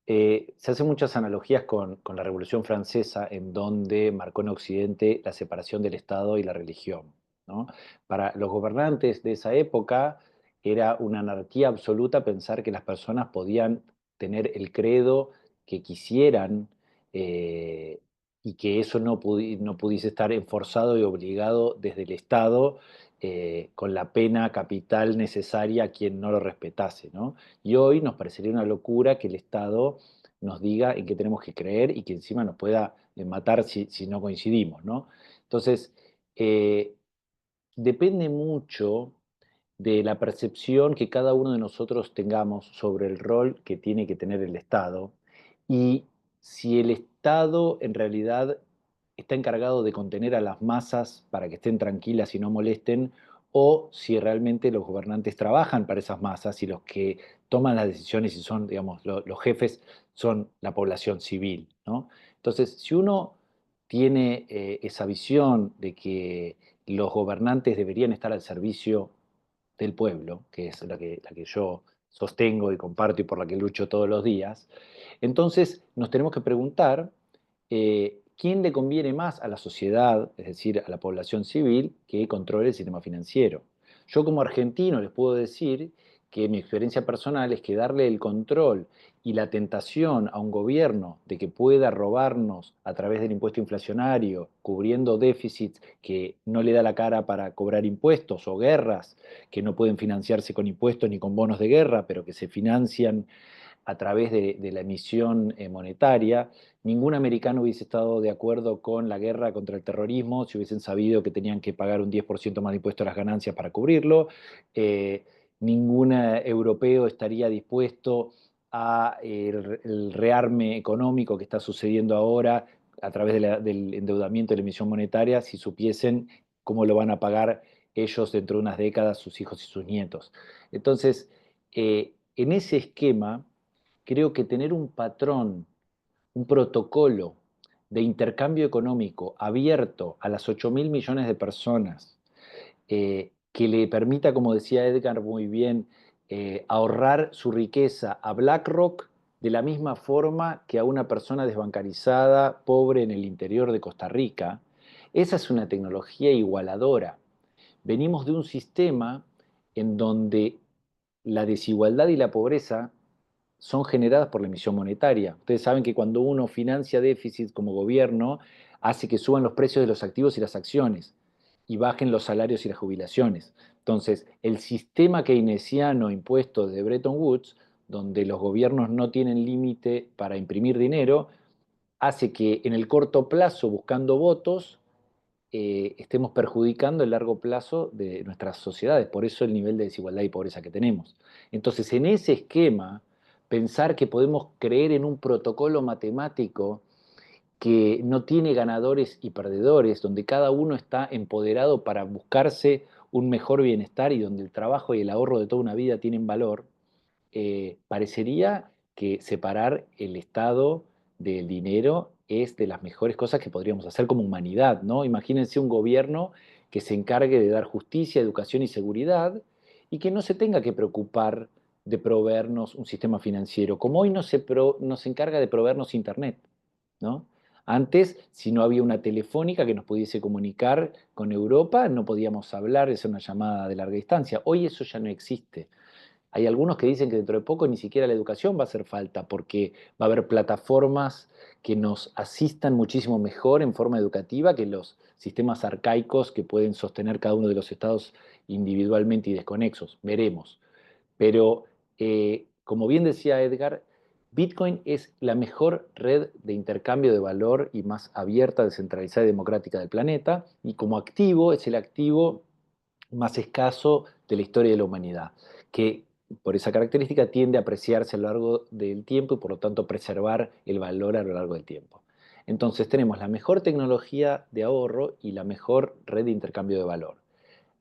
Se hacen muchas analogías con la Revolución Francesa, en donde marcó en Occidente la separación del Estado y la religión, ¿no? Para los gobernantes de esa época era una anarquía absoluta pensar que las personas podían tener el credo que quisieran, eh, y que eso no pudiese estar enforzado y obligado desde el Estado con la pena capital necesaria a quien no lo respetase, ¿no? Y hoy nos parecería una locura que el Estado nos diga en qué tenemos que creer y que encima nos pueda matar si no coincidimos, ¿no? Entonces, eh, depende mucho de la percepción que cada uno de nosotros tengamos sobre el rol que tiene que tener el Estado y si el Estado en realidad está encargado de contener a las masas para que estén tranquilas y no molesten, o si realmente los gobernantes trabajan para esas masas y los que toman las decisiones y son, digamos, los jefes son la población civil, ¿no? Entonces, si uno tiene esa visión de que los gobernantes deberían estar al servicio del pueblo, que es la que yo sostengo y comparto y por la que lucho todos los días, entonces nos tenemos que preguntar quién le conviene más a la sociedad, es decir, a la población civil, que controle el sistema financiero. Yo como argentino les puedo decir que mi experiencia personal es que darle el control y la tentación a un gobierno de que pueda robarnos a través del impuesto inflacionario, cubriendo déficits que no le da la cara para cobrar impuestos o guerras que no pueden financiarse con impuestos ni con bonos de guerra, pero que se financian a través de la emisión monetaria. Ningún americano hubiese estado de acuerdo con la guerra contra el terrorismo si hubiesen sabido que tenían que pagar un 10% más de impuesto a las ganancias para cubrirlo. Eh, Ningún europeo estaría dispuesto a el rearme económico que está sucediendo ahora a través del endeudamiento de la emisión monetaria si supiesen cómo lo van a pagar ellos dentro de unas décadas, sus hijos y sus nietos. Entonces, en ese esquema, creo que tener un patrón, un protocolo de intercambio económico abierto a las 8.000 millones de personas, que le permita, como decía Edgar muy bien, ahorrar su riqueza a BlackRock de la misma forma que a una persona desbancarizada, pobre en el interior de Costa Rica, esa es una tecnología igualadora. Venimos de un sistema en donde la desigualdad y la pobreza son generadas por la emisión monetaria. Ustedes saben que cuando uno financia déficit como gobierno, hace que suban los precios de los activos y las acciones y bajen los salarios y las jubilaciones. Entonces, el sistema keynesiano impuesto de Bretton Woods, donde los gobiernos no tienen límite para imprimir dinero, hace que en el corto plazo, buscando votos, estemos perjudicando el largo plazo de nuestras sociedades. Por eso el nivel de desigualdad y pobreza que tenemos. Entonces, en ese esquema, pensar que podemos creer en un protocolo matemático que no tiene ganadores y perdedores, donde cada uno está empoderado para buscarse un mejor bienestar y donde el trabajo y el ahorro de toda una vida tienen valor, parecería que separar el Estado del dinero es de las mejores cosas que podríamos hacer como humanidad, ¿no? Imagínense un gobierno que se encargue de dar justicia, educación y seguridad y que no se tenga que preocupar de proveernos un sistema financiero, como hoy no se encarga de proveernos Internet, ¿no? Antes, si no había una telefónica que nos pudiese comunicar con Europa, no podíamos hablar, es una llamada de larga distancia. Hoy eso ya no existe. Hay algunos que dicen que dentro de poco ni siquiera la educación va a hacer falta porque va a haber plataformas que nos asistan muchísimo mejor en forma educativa que los sistemas arcaicos que pueden sostener cada uno de los estados individualmente y desconexos. Veremos. Pero, como bien decía Edgar, Bitcoin es la mejor red de intercambio de valor y más abierta, descentralizada y democrática del planeta, y como activo es el activo más escaso de la historia de la humanidad, que por esa característica tiende a apreciarse a lo largo del tiempo y por lo tanto preservar el valor a lo largo del tiempo. Entonces tenemos la mejor tecnología de ahorro y la mejor red de intercambio de valor.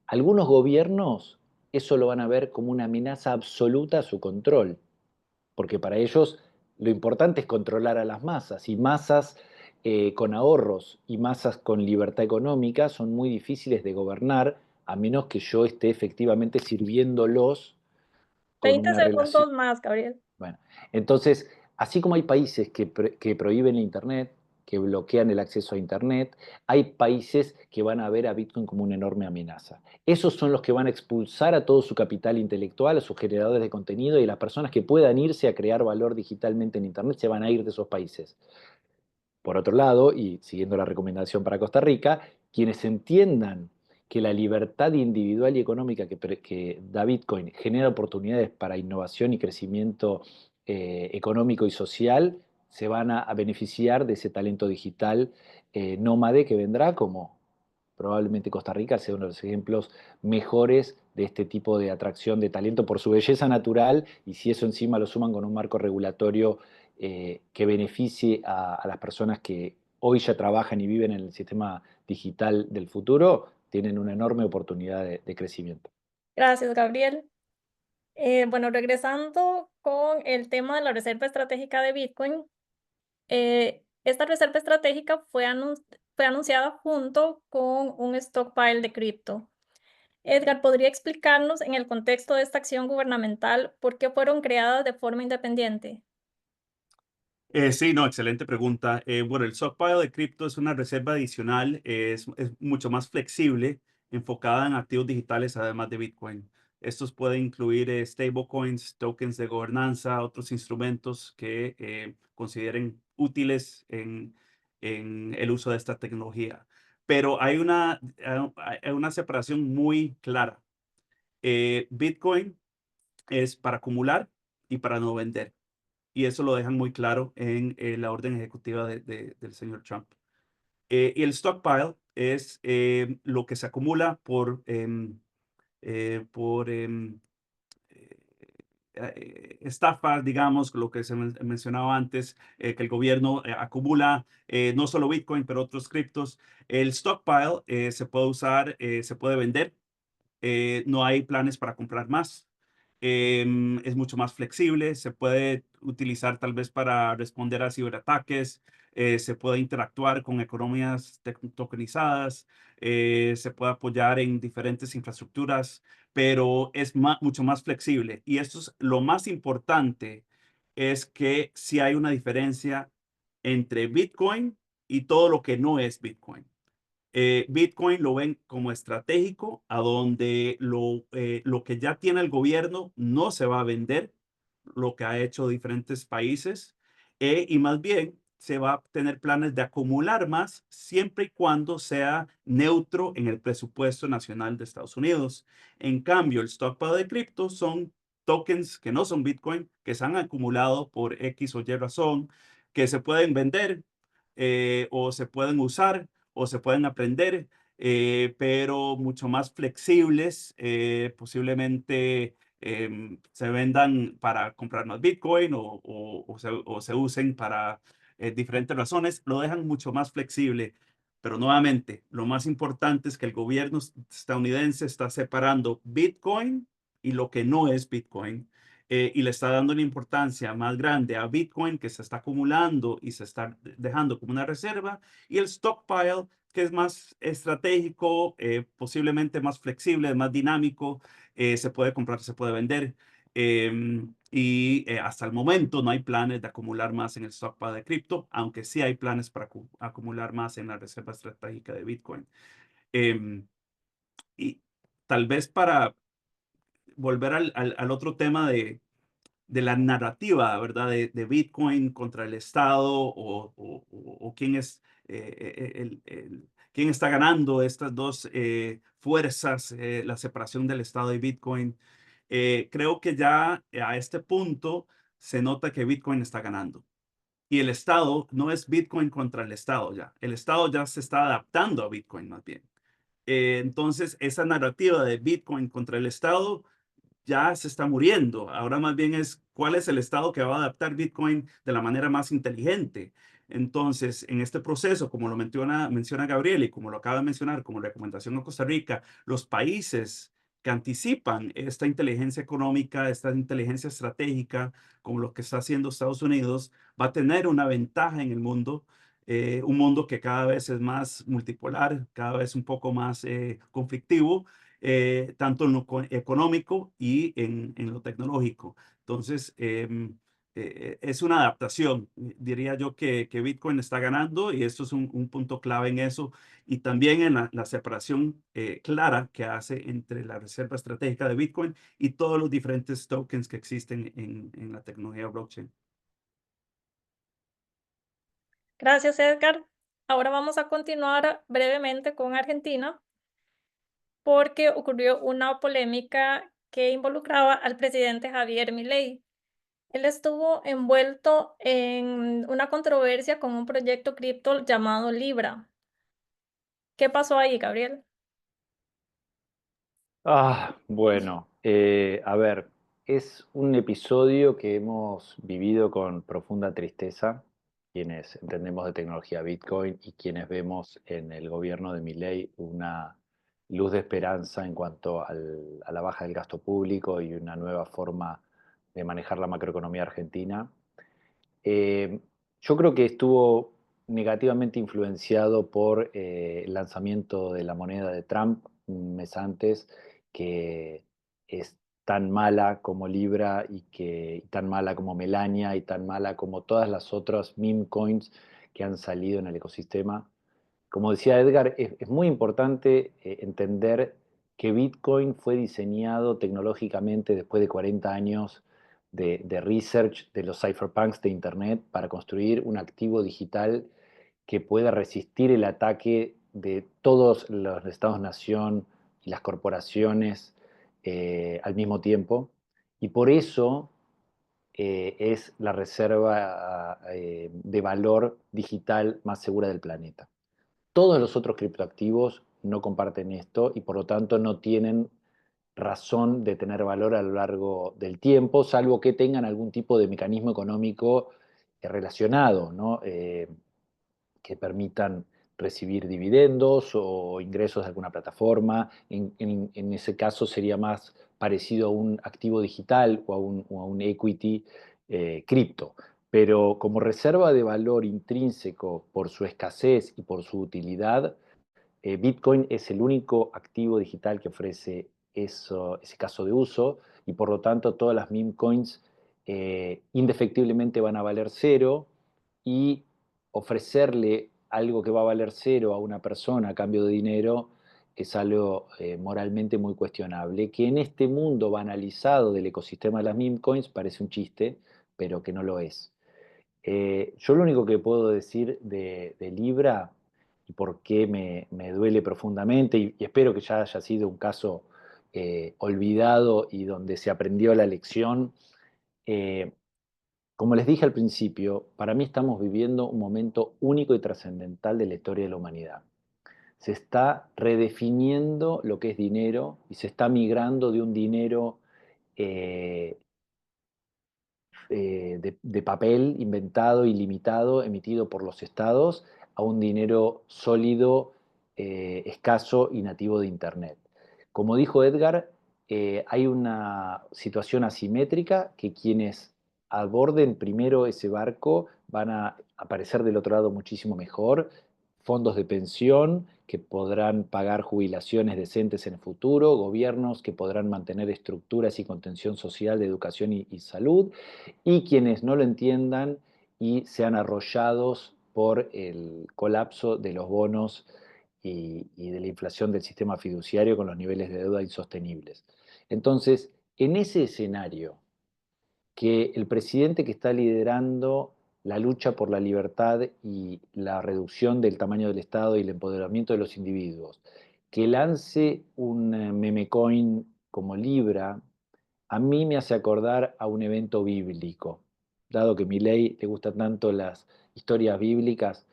Algunos gobiernos eso lo van a ver como una amenaza absoluta a su control, porque para ellos lo importante es controlar a las masas y masas con ahorros y masas con libertad económica son muy difíciles de gobernar a menos que yo esté efectivamente sirviéndolos con 20 una relación. segundos más, Gabriel. Bueno, entonces, así como hay países que prohíben la Internet, que bloquean el acceso a Internet, hay países que van a ver a Bitcoin como una enorme amenaza. Esos son los que van a expulsar a todo su capital intelectual, a sus generadores de contenido y las personas que puedan irse a crear valor digitalmente en Internet se van a ir de esos países. por otro lado, y siguiendo la recomendación para Costa Rica, quienes entiendan que la libertad individual y económica que da Bitcoin genera oportunidades para innovación y crecimiento económico y social, se van a beneficiar de ese talento digital nómade que vendrá, como probablemente Costa Rica sea uno de los ejemplos mejores de este tipo de atracción de talento por su belleza natural, y si eso encima lo suman con un marco regulatorio que beneficie a las personas que hoy ya trabajan y viven en el sistema digital del futuro, tienen una enorme oportunidad de crecimiento. Gracias, Gabriel. Bueno, regresando con el tema de la reserva estratégica de Bitcoin, esta reserva estratégica fue anunciada junto con un stockpile de cripto. Edgar, ¿podría explicarnos en el contexto de esta acción gubernamental por qué fueron creadas de forma independiente? Sí, no, excelente pregunta. Bueno, el stockpile de cripto es una reserva adicional, es mucho más flexible, enfocada en activos digitales, además de Bitcoin. Estos pueden incluir stablecoins, tokens de gobernanza, otros instrumentos que consideren útiles en el uso de esta tecnología. Pero hay una separación muy clara. Bitcoin es para acumular y para no vender. Y eso lo dejan muy claro en la orden ejecutiva del señor Trump. Y el stockpile es lo que se acumula por estafas, digamos, lo que se mencionaba antes, que el gobierno acumula no solo Bitcoin, pero otros criptos. El stockpile se puede usar, se puede vender, no hay planes para comprar más. Es mucho más flexible, se puede utilizar tal vez para responder a ciberataques, se puede interactuar con economías tokenizadas, se puede apoyar en diferentes infraestructuras, pero es mucho más flexible. Y esto es lo más importante, es que sí hay una diferencia entre Bitcoin y todo lo que no es Bitcoin. Bitcoin lo ven como estratégico, a donde lo que ya tiene el gobierno no se va a vender, lo que ha hecho diferentes países, y más bien se va a tener planes de acumular más siempre y cuando sea neutro en el presupuesto nacional de Estados Unidos. En cambio, el stockpile de cripto son tokens que no son Bitcoin, que se han acumulado por X o Y razón, que se pueden vender o se pueden usar o se pueden aprender, pero mucho más flexibles, posiblemente se vendan para comprar más Bitcoin o se usen para diferentes razones, lo dejan mucho más flexible. Pero nuevamente, lo más importante es que el gobierno estadounidense está separando Bitcoin y lo que no es Bitcoin. Y le está dando una importancia más grande a Bitcoin, que se está acumulando y se está dejando como una reserva, y el stockpile, que es más estratégico, posiblemente más flexible, más dinámico, se puede comprar, se puede vender. Hasta el momento no hay planes de acumular más en el stockpile de cripto, aunque sí hay planes para acumular más en la reserva estratégica de Bitcoin. Y tal vez para volver al otro tema de la narrativa, ¿verdad? De Bitcoin contra el Estado o quién es quién está ganando estas dos fuerzas, la separación del Estado y Bitcoin. Creo que ya a este punto se nota que Bitcoin está ganando. Y el Estado no es Bitcoin contra el Estado ya. El Estado ya se está adaptando a Bitcoin más bien. Entonces, esa narrativa de Bitcoin contra el Estado ya se está muriendo. Ahora más bien es cuál es el estado que va a adaptar Bitcoin de la manera más inteligente. Entonces, en este proceso, como lo menciona Gabriel y como lo acaba de mencionar como recomendación a Costa Rica, los países que anticipan esta inteligencia económica, esta inteligencia estratégica, como lo que está haciendo Estados Unidos, va a tener una ventaja en el mundo, un mundo que cada vez es más multipolar, cada vez un poco más conflictivo, tanto en lo económico y en lo tecnológico. Entonces, es una adaptación. Diría yo que Bitcoin está ganando y esto es un punto clave en eso. Y también en la separación clara que hace entre la reserva estratégica de Bitcoin y todos los diferentes tokens que existen en la tecnología blockchain. Gracias, Edgar. Ahora vamos a continuar brevemente con Argentina, porque ocurrió una polémica que involucraba al presidente Javier Milei. Él estuvo envuelto en una controversia con un proyecto cripto llamado Libra. ¿Qué pasó ahí, Gabriel? Bueno, a ver, es un episodio que hemos vivido con profunda tristeza, quienes entendemos de tecnología Bitcoin y quienes vemos en el gobierno de Milei una luz de esperanza en cuanto a la baja del gasto público y una nueva forma de manejar la macroeconomía argentina. Eh, yo creo que estuvo negativamente influenciado por el lanzamiento de la moneda de Trump un mes antes, que es tan mala como Libra y tan mala como Melania y tan mala como todas las otras meme coins que han salido en el ecosistema. Como decía Edgar, es muy importante entender que Bitcoin fue diseñado tecnológicamente después de 40 años de research de los cypherpunks de Internet para construir un activo digital que pueda resistir el ataque de todos los estados-nación y las corporaciones al mismo tiempo. Y por eso es la reserva de valor digital más segura del planeta. Todos los otros criptoactivos no comparten esto y por lo tanto no tienen razón de tener valor a lo largo del tiempo, salvo que tengan algún tipo de mecanismo económico relacionado, ¿no? Que permitan recibir dividendos o ingresos de alguna plataforma. En ese caso sería más parecido a un activo digital o a un equity cripto. Pero como reserva de valor intrínseco por su escasez y por su utilidad, Bitcoin es el único activo digital que ofrece ese caso de uso y por lo tanto todas las meme coins indefectiblemente van a valer cero y ofrecerle algo que va a valer cero a una persona a cambio de dinero es algo moralmente muy cuestionable, que en este mundo banalizado del ecosistema de las meme coins parece un chiste, pero que no lo es. Yo lo único que puedo decir de Libra y por qué me duele profundamente, y espero que ya haya sido un caso olvidado y donde se aprendió la lección, eh, como les dije al principio, para mí estamos viviendo un momento único y trascendental de la historia de la humanidad. Se está redefiniendo lo que es dinero y se está migrando de un dinero eh, de papel inventado y limitado, emitido por los estados, a un dinero sólido, escaso y nativo de Internet. Como dijo Edgar, hay una situación asimétrica que quienes aborden primero ese barco van a aparecer del otro lado muchísimo mejor, fondos de pensión que podrán pagar jubilaciones decentes en el futuro, gobiernos que podrán mantener estructuras y contención social de educación y salud, y quienes no lo entiendan y sean arrollados por el colapso de los bonos y de la inflación del sistema fiduciario con los niveles de deuda insostenibles. Entonces, en ese escenario, que el presidente que está liderando la lucha por la libertad y la reducción del tamaño del Estado y el empoderamiento de los individuos, que lance un meme coin como Libra, a mí me hace acordar a un evento bíblico. Dado que a Milei le gustan tanto las historias bíblicas,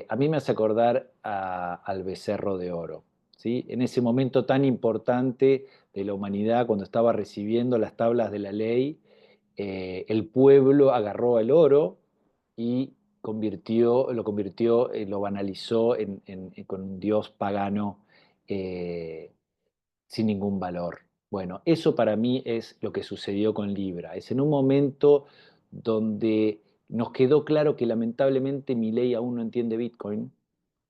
a mí me hace acordar al becerro de oro. ¿Sí? En ese momento tan importante de la humanidad, cuando estaba recibiendo las tablas de la ley, el pueblo agarró el oro y lo banalizó con un dios pagano eh, sin ningún valor. Bueno, eso para mí es lo que sucedió con Libra. Es en un momento donde nos quedó claro que lamentablemente Milei aún no entiende Bitcoin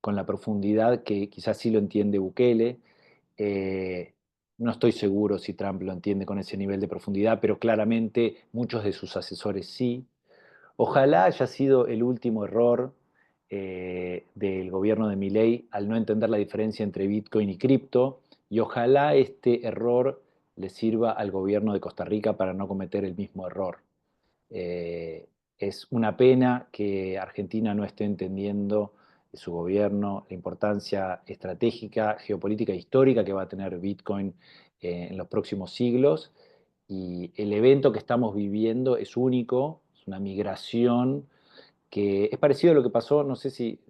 con la profundidad que quizás sí lo entiende Bukele. Eh, no estoy seguro si Trump lo entiende con ese nivel de profundidad, pero claramente muchos de sus asesores sí. Ojalá haya sido el último error del gobierno de Milei al no entender la diferencia entre Bitcoin y cripto, y ojalá este error le sirva al gobierno de Costa Rica para no cometer el mismo error. Eh, Es una pena que Argentina no esté entendiendo su gobierno la importancia estratégica, geopolítica e histórica que va a tener Bitcoin en los próximos siglos. Y el evento que estamos viviendo es único, es una migración que es parecido a lo que pasó, no sé si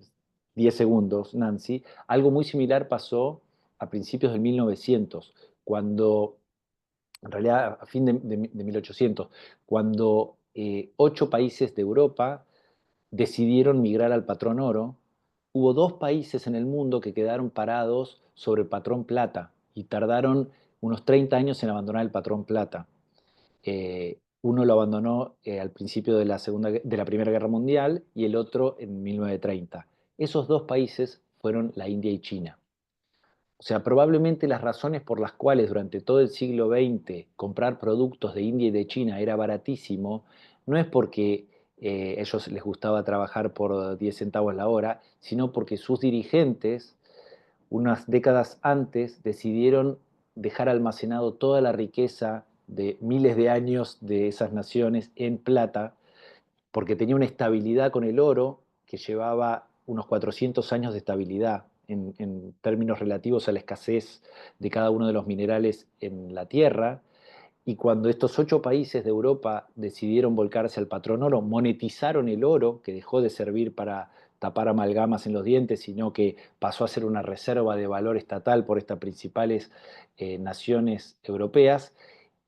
10 segundos, Nancy, algo muy similar pasó a principios del 1900, cuando, en realidad a fin de 1800, cuando 8 países de Europa decidieron migrar al patrón oro. Hubo 2 países en el mundo que quedaron parados sobre el patrón plata y tardaron unos 30 años en abandonar el patrón plata. Uno lo abandonó al principio de la Primera Guerra Mundial y el otro en 1930. Esos 2 países fueron la India y China. O sea, probablemente las razones por las cuales durante todo el siglo XX comprar productos de India y de China era baratísimo, no es porque ellos les gustaba trabajar por 10 centavos la hora, sino porque sus dirigentes, unas décadas antes, decidieron dejar almacenado toda la riqueza de miles de años de esas naciones en plata, porque tenía una estabilidad con el oro que llevaba unos 400 años de estabilidad en términos relativos a la escasez de cada uno de los minerales en la Tierra. Y cuando estos 8 países de Europa decidieron volcarse al patrón oro, monetizaron el oro, que dejó de servir para tapar amalgamas en los dientes, sino que pasó a ser una reserva de valor estatal por estas principales naciones europeas,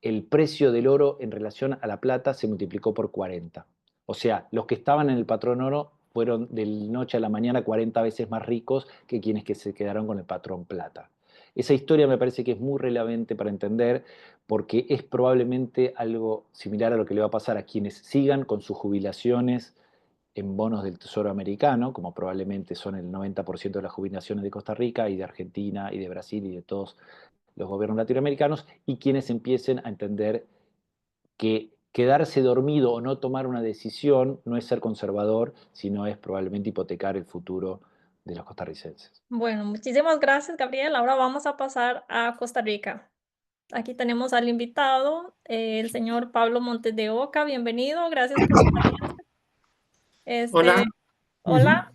el precio del oro en relación a la plata se multiplicó por 40. O sea, los que estaban en el patrón oro fueron de la noche a la mañana 40 veces más ricos que quienes que se quedaron con el patrón plata. Esa historia me parece que es muy relevante para entender porque es probablemente algo similar a lo que le va a pasar a quienes sigan con sus jubilaciones en bonos del Tesoro americano, como probablemente son el 90% de las jubilaciones de Costa Rica y de Argentina y de Brasil y de todos los gobiernos latinoamericanos, y quienes empiecen a entender que quedarse dormido o no tomar una decisión no es ser conservador, sino es probablemente hipotecar el futuro de los costarricenses. Bueno, muchísimas gracias, Gabriel. Ahora vamos a pasar a Costa Rica. Aquí tenemos al invitado, el señor Pablo Montes de Oca. Bienvenido, gracias por unirse. Hola. Hola.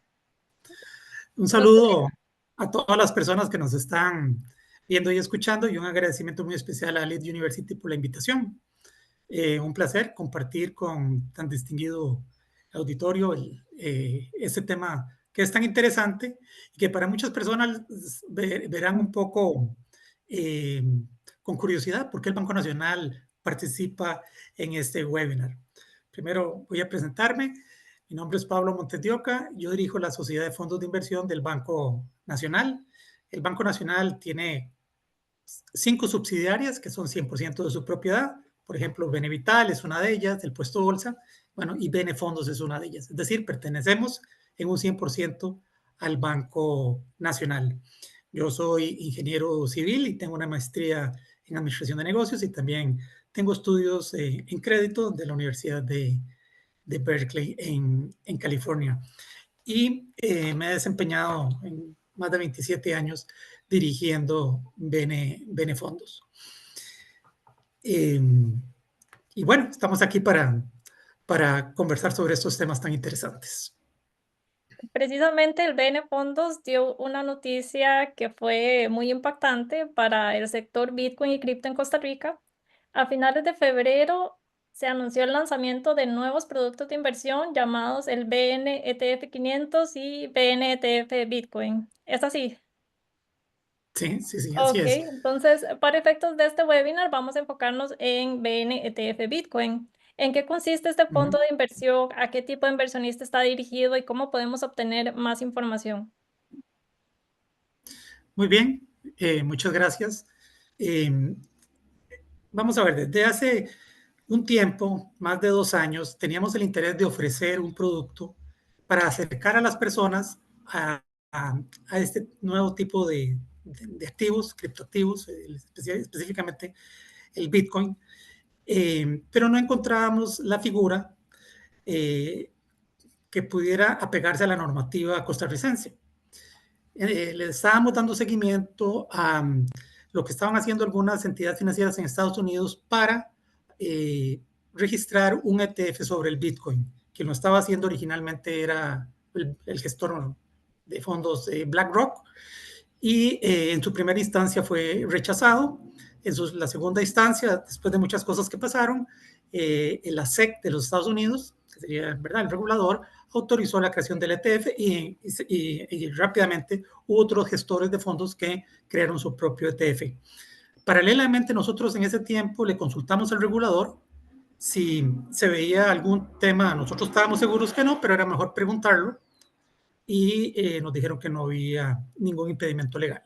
Un saludo a todas las personas que nos están viendo y escuchando y un agradecimiento muy especial a Lead University por la invitación. Un placer compartir con tan distinguido auditorio este tema que es tan interesante y que para muchas personas verán un poco con curiosidad por qué el Banco Nacional participa en este webinar. Primero voy a presentarme. Mi nombre es Pablo Montes de Oca. Yo dirijo la Sociedad de Fondos de Inversión del Banco Nacional. El Banco Nacional tiene 5 subsidiarias que son 100% de su propiedad. Por ejemplo, Benevital es una de ellas, el puesto bolsa, bueno, y Benefondos es una de ellas. Es decir, pertenecemos en un 100% al Banco Nacional. Yo soy ingeniero civil y tengo una maestría en administración de negocios y también tengo estudios en crédito de la Universidad de Berkeley en California. Y me he desempeñado en más de 27 años dirigiendo Benefondos. Y bueno, estamos aquí para conversar sobre estos temas tan interesantes. Precisamente el Benefondos dio una noticia que fue muy impactante para el sector Bitcoin y cripto en Costa Rica. A finales de febrero se anunció el lanzamiento de nuevos productos de inversión llamados el BNETF 500 y BNETF Bitcoin. ¿Es así? Sí, así Ok, es. entonces para efectos de este webinar vamos a enfocarnos en BNETF Bitcoin. ¿En qué consiste este fondo de inversión? ¿A qué tipo de inversionista está dirigido y cómo podemos obtener más información? Muy bien, muchas gracias. Vamos a ver, desde hace un tiempo, más de 2 años, teníamos el interés de ofrecer un producto para acercar a las personas a este nuevo tipo de activos, criptoactivos, específicamente el Bitcoin, pero no encontrábamos la figura que pudiera apegarse a la normativa costarricense. Le estábamos dando seguimiento a lo que estaban haciendo algunas entidades financieras en Estados Unidos para registrar un ETF sobre el Bitcoin. quien lo estaba haciendo originalmente era el gestor de fondos de BlackRock, y en su primera instancia fue rechazado. En la segunda instancia, después de muchas cosas que pasaron, la SEC de los Estados Unidos, que sería, ¿verdad?, el regulador, autorizó la creación del ETF y rápidamente hubo otros gestores de fondos que crearon su propio ETF. Paralelamente, nosotros en ese tiempo le consultamos al regulador si se veía algún tema. Nosotros estábamos seguros que no, pero era mejor preguntarlo, y nos dijeron que no había ningún impedimento legal.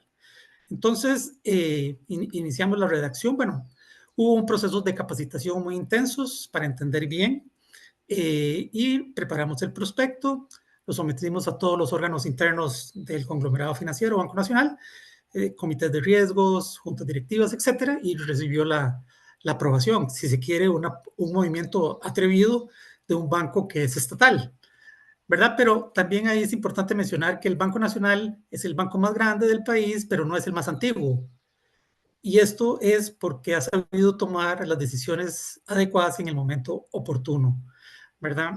Entonces, iniciamos la redacción. Bueno, hubo un proceso de capacitación muy intensos para entender bien, y preparamos el prospecto, lo sometimos a todos los órganos internos del conglomerado financiero, Banco Nacional, comités de riesgos, juntas directivas, etcétera, y recibió la aprobación. Si se quiere, un movimiento atrevido de un banco que es estatal, ¿verdad? Pero también ahí es importante mencionar que el Banco Nacional es el banco más grande del país, pero no es el más antiguo. Y esto es porque ha sabido tomar las decisiones adecuadas en el momento oportuno, ¿verdad?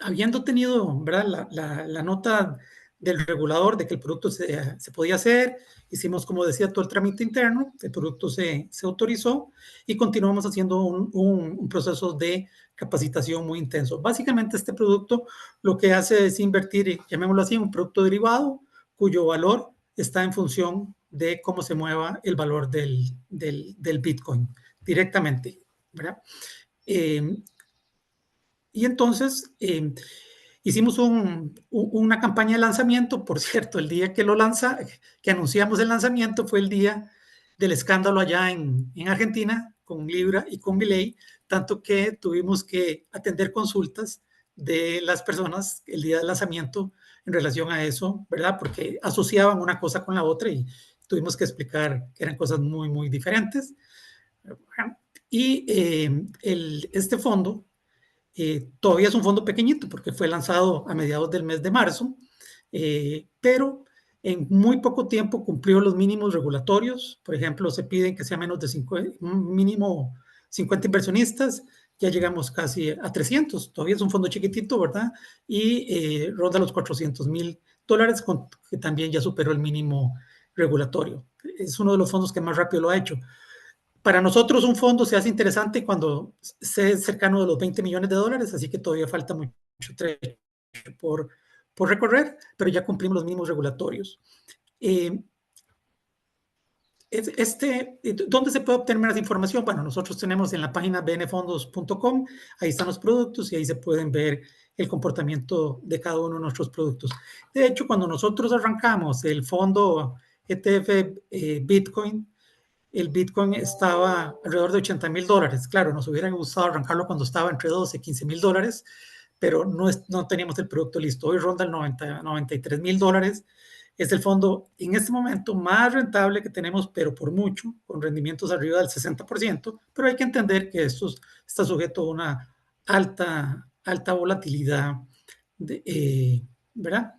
Habiendo tenido, ¿verdad?, la nota del regulador de que el producto se podía hacer, hicimos, como decía, todo el trámite interno, el producto se autorizó, y continuamos haciendo un proceso de capacitación muy intenso. Básicamente, este producto lo que hace es invertir, llamémoslo así, un producto derivado cuyo valor está en función de cómo se mueva el valor del Bitcoin directamente, ¿verdad? Y entonces hicimos una campaña de lanzamiento. Por cierto, el día que anunciamos el lanzamiento fue el día del escándalo allá en Argentina con Libra y con Milei, tanto que tuvimos que atender consultas de las personas el día del lanzamiento en relación a eso, ¿verdad? Porque asociaban una cosa con la otra y tuvimos que explicar que eran cosas muy, muy diferentes. Y este fondo todavía es un fondo pequeñito porque fue lanzado a mediados del mes de marzo, pero en muy poco tiempo cumplió los mínimos regulatorios. Por ejemplo, se piden que sea menos de mínimo 50 inversionistas. Ya llegamos casi a 300. Todavía es un fondo chiquitito, ¿verdad? Y ronda los $400,000, que también ya superó el mínimo regulatorio. Es uno de los fondos que más rápido lo ha hecho. Para nosotros un fondo se hace interesante cuando se es cercano de los $20 millones, así que todavía falta mucho trecho por recorrer, pero ya cumplimos los mínimos regulatorios. ¿Dónde se puede obtener más información? Bueno, nosotros tenemos en la página bnfondos.com, ahí están los productos y ahí se pueden ver el comportamiento de cada uno de nuestros productos. De hecho, cuando nosotros arrancamos el fondo ETF Bitcoin, el Bitcoin estaba alrededor de $80,000. Claro, nos hubiera gustado arrancarlo cuando estaba entre $12,000 y $15,000, pero no teníamos el producto listo. Hoy ronda el $93,000. Es el fondo en este momento más rentable que tenemos, pero por mucho, con rendimientos arriba del 60%, pero hay que entender que esto está sujeto a una alta volatilidad, ¿verdad?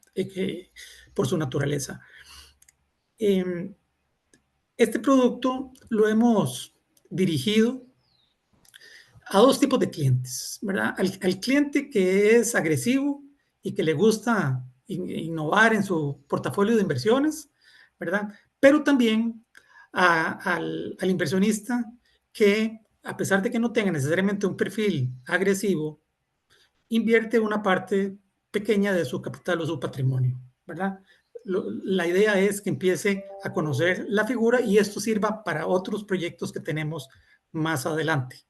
Por su naturaleza. Este producto lo hemos dirigido a dos tipos de clientes, ¿verdad? Al cliente que es agresivo y que le gusta innovar en su portafolio de inversiones, ¿verdad? Pero también al inversionista que, a pesar de que no tenga necesariamente un perfil agresivo, invierte una parte pequeña de su capital o su patrimonio, ¿verdad? La idea es que empiece a conocer la figura y esto sirva para otros proyectos que tenemos más adelante,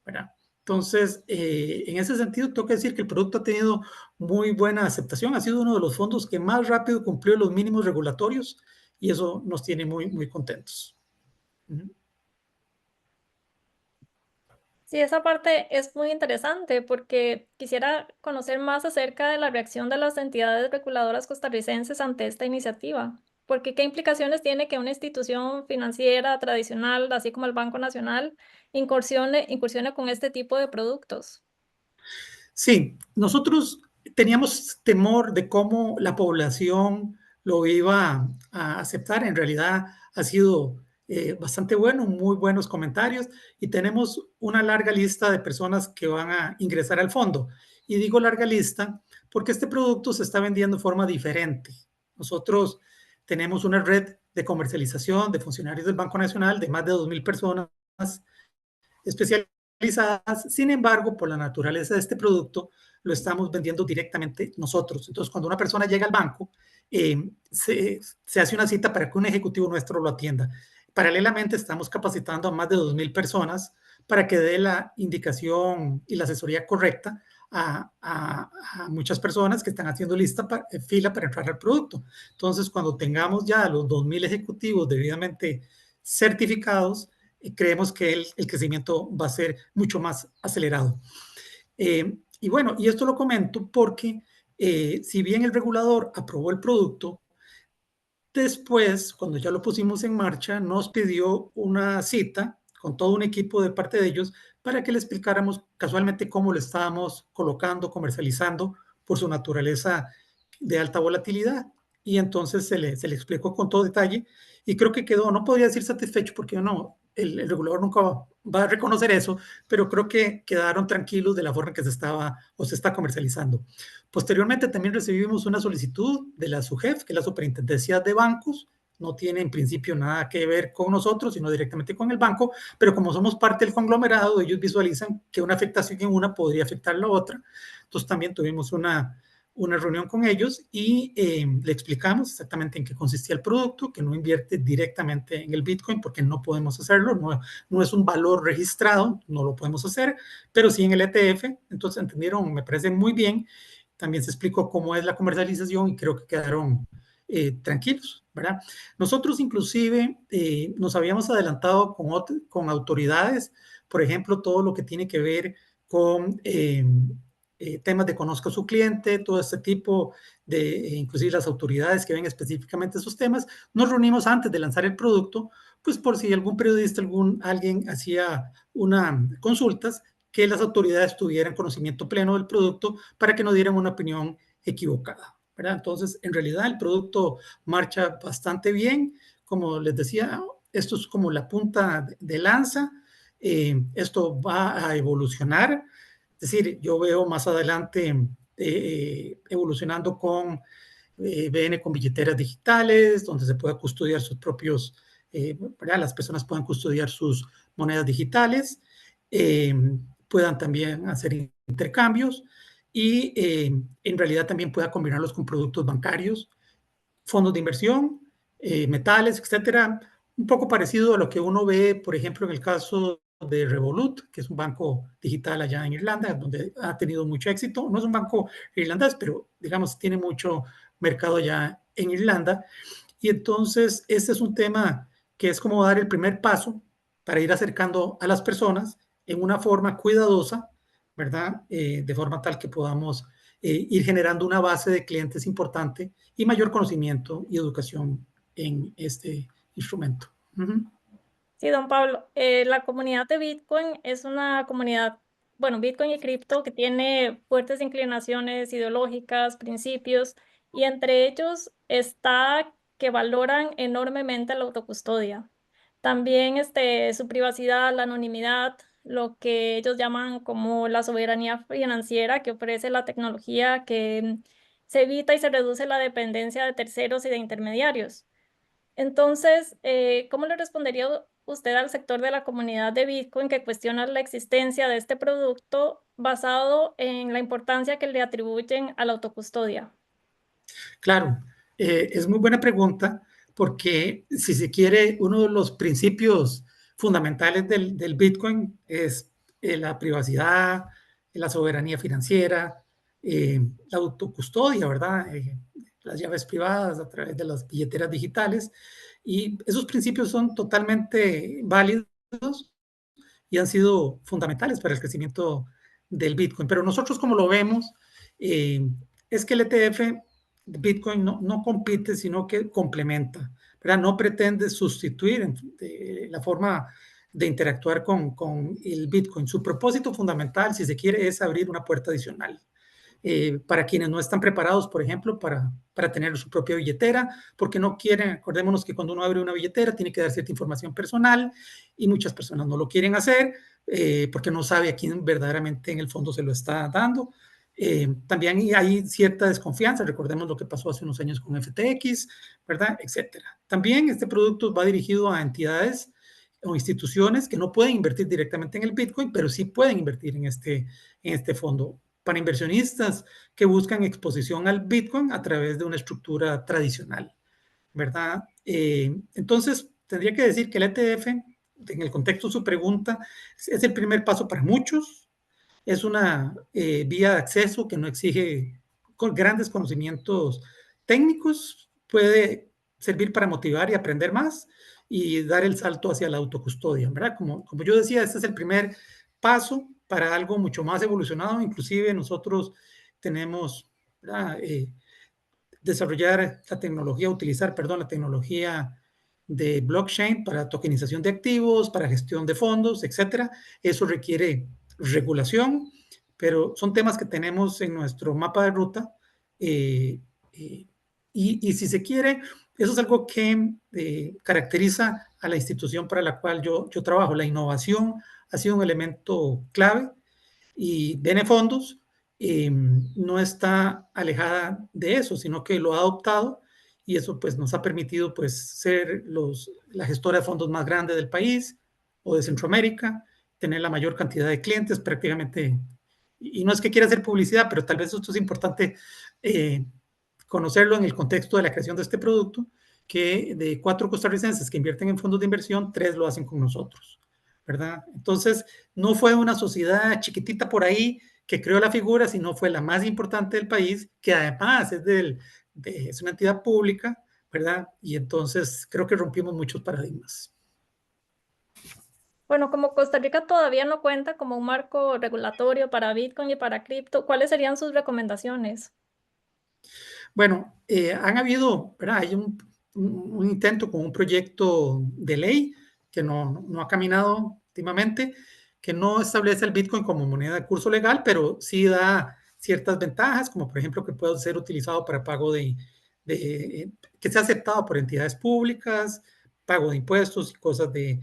¿verdad? Entonces, en ese sentido, tengo que decir que el producto ha tenido muy buena aceptación. Ha sido uno de los fondos que más rápido cumplió los mínimos regulatorios y eso nos tiene muy, muy contentos. Sí, esa parte es muy interesante porque quisiera conocer más acerca de la reacción de las entidades reguladoras costarricenses ante esta iniciativa. Porque qué implicaciones tiene que una institución financiera tradicional, así como el Banco Nacional, incursione con este tipo de productos. Sí, nosotros teníamos temor de cómo la población lo iba a aceptar. En realidad ha sido bastante bueno, muy buenos comentarios y tenemos una larga lista de personas que van a ingresar al fondo. Y digo larga lista porque este producto se está vendiendo de forma diferente. Nosotros tenemos una red de comercialización de funcionarios del Banco Nacional de más de 2,000 personas especializadas. Sin embargo, por la naturaleza de este producto, lo estamos vendiendo directamente nosotros. Entonces, cuando una persona llega al banco, se hace una cita para que un ejecutivo nuestro lo atienda. Paralelamente, estamos capacitando a más de 2,000 personas para que dé la indicación y la asesoría correcta a muchas personas que están haciendo fila para entrar al producto. Entonces, cuando tengamos ya los 2,000 ejecutivos debidamente certificados, creemos que el crecimiento va a ser mucho más acelerado. Y bueno, y esto lo comento porque si bien el regulador aprobó el producto, después, cuando ya lo pusimos en marcha, nos pidió una cita con todo un equipo de parte de ellos para que le explicáramos casualmente cómo lo estábamos colocando, comercializando por su naturaleza de alta volatilidad. Y entonces se le explicó con todo detalle y creo que quedó, no podría decir satisfecho porque no, el regulador nunca va a reconocer eso, pero creo que quedaron tranquilos de la forma en que se está comercializando. Posteriormente también recibimos una solicitud de la SUGEF, que es la Superintendencia de Bancos. No tiene en principio nada que ver con nosotros, sino directamente con el banco, pero como somos parte del conglomerado, ellos visualizan que una afectación en una podría afectar a la otra. Entonces también tuvimos una reunión con ellos y le explicamos exactamente en qué consistía el producto, que no invierte directamente en el Bitcoin porque no podemos hacerlo, no es un valor registrado, no lo podemos hacer, pero sí en el ETF. Entonces entendieron, me parece muy bien. También se explicó cómo es la comercialización y creo que quedaron tranquilos, ¿verdad? Nosotros inclusive nos habíamos adelantado con autoridades, por ejemplo, todo lo que tiene que ver con temas de conozca a su cliente, todo este tipo de, inclusive las autoridades que ven específicamente esos temas. Nos reunimos antes de lanzar el producto, pues por si algún periodista, alguien hacía una consultas, que las autoridades tuvieran conocimiento pleno del producto para que no dieran una opinión equivocada, ¿verdad? Entonces, en realidad el producto marcha bastante bien. Como les decía, esto es como la punta de lanza. Esto va a evolucionar. Es decir, yo veo más adelante evolucionando con BN con billeteras digitales, donde se pueda custodiar sus propios, las personas puedan custodiar sus monedas digitales, puedan también hacer intercambios y en realidad también pueda combinarlos con productos bancarios, fondos de inversión, metales, etcétera. Un poco parecido a lo que uno ve, por ejemplo, en el caso de Revolut, que es un banco digital allá en Irlanda, donde ha tenido mucho éxito. No es un banco irlandés, pero digamos, tiene mucho mercado allá en Irlanda. Y entonces, este es un tema que es como dar el primer paso para ir acercando a las personas en una forma cuidadosa, ¿verdad? De forma tal que podamos ir generando una base de clientes importante y mayor conocimiento y educación en este instrumento. Sí, don Pablo, la comunidad de Bitcoin es una comunidad, bueno, Bitcoin y cripto que tiene fuertes inclinaciones ideológicas, principios, y entre ellos está que valoran enormemente la autocustodia. También su privacidad, la anonimidad, lo que ellos llaman como la soberanía financiera que ofrece la tecnología que se evita y se reduce la dependencia de terceros y de intermediarios. Entonces, ¿cómo le respondería usted al sector de la comunidad de Bitcoin que cuestiona la existencia de este producto basado en la importancia que le atribuyen a la autocustodia? Claro, es muy buena pregunta porque si se quiere, uno de los principios fundamentales del Bitcoin es la privacidad, la soberanía financiera, la autocustodia, ¿verdad? Las llaves privadas a través de las billeteras digitales. Y esos principios son totalmente válidos y han sido fundamentales para el crecimiento del Bitcoin. Pero nosotros como lo vemos, es que el ETF Bitcoin no compite, sino que complementa, ¿verdad? No pretende sustituir la forma de interactuar con el Bitcoin. Su propósito fundamental, si se quiere, es abrir una puerta adicional. para quienes no están preparados, por ejemplo, para tener su propia billetera, porque no quieren, acordémonos que cuando uno abre una billetera tiene que dar cierta información personal y muchas personas no lo quieren hacer porque no sabe a quién verdaderamente en el fondo se lo está dando. También hay cierta desconfianza, recordemos lo que pasó hace unos años con FTX, ¿verdad? Etcétera. También este producto va dirigido a entidades o instituciones que no pueden invertir directamente en el Bitcoin, pero sí pueden invertir en este fondo. Para inversionistas que buscan exposición al Bitcoin a través de una estructura tradicional, ¿verdad? Entonces, tendría que decir que el ETF, en el contexto de su pregunta, es el primer paso para muchos. Es una vía de acceso que no exige grandes conocimientos técnicos, puede servir para motivar y aprender más y dar el salto hacia la autocustodia, ¿verdad? Como yo decía, este es el primer paso para algo mucho más evolucionado. Inclusive nosotros tenemos, ¿verdad? Desarrollar la tecnología, utilizar, perdón, la tecnología de blockchain para tokenización de activos, para gestión de fondos, etcétera. Eso requiere regulación, pero son temas que tenemos en nuestro mapa de ruta. Y si se quiere, eso es algo que caracteriza a la institución para la cual yo trabajo. La innovación ha sido un elemento clave y Benefondos no está alejada de eso, sino que lo ha adoptado y eso pues nos ha permitido pues ser la gestora de fondos más grande del país o de Centroamérica, tener la mayor cantidad de clientes prácticamente. Y no es que quiera hacer publicidad, pero tal vez esto es importante conocerlo en el contexto de la creación de este producto, que de 4 costarricenses que invierten en fondos de inversión, 3 lo hacen con nosotros, ¿verdad? Entonces, no fue una sociedad chiquitita por ahí que creó la figura, sino fue la más importante del país, que además es una entidad pública, ¿verdad? Y entonces creo que rompimos muchos paradigmas. Bueno, como Costa Rica todavía no cuenta como un marco regulatorio para Bitcoin y para cripto, ¿cuáles serían sus recomendaciones? Bueno, han habido, ¿verdad? Hay un intento con un proyecto de ley que no ha caminado últimamente, que no establece el Bitcoin como moneda de curso legal, pero sí da ciertas ventajas, como por ejemplo que puede ser utilizado para pago que sea aceptado por entidades públicas, pago de impuestos y cosas de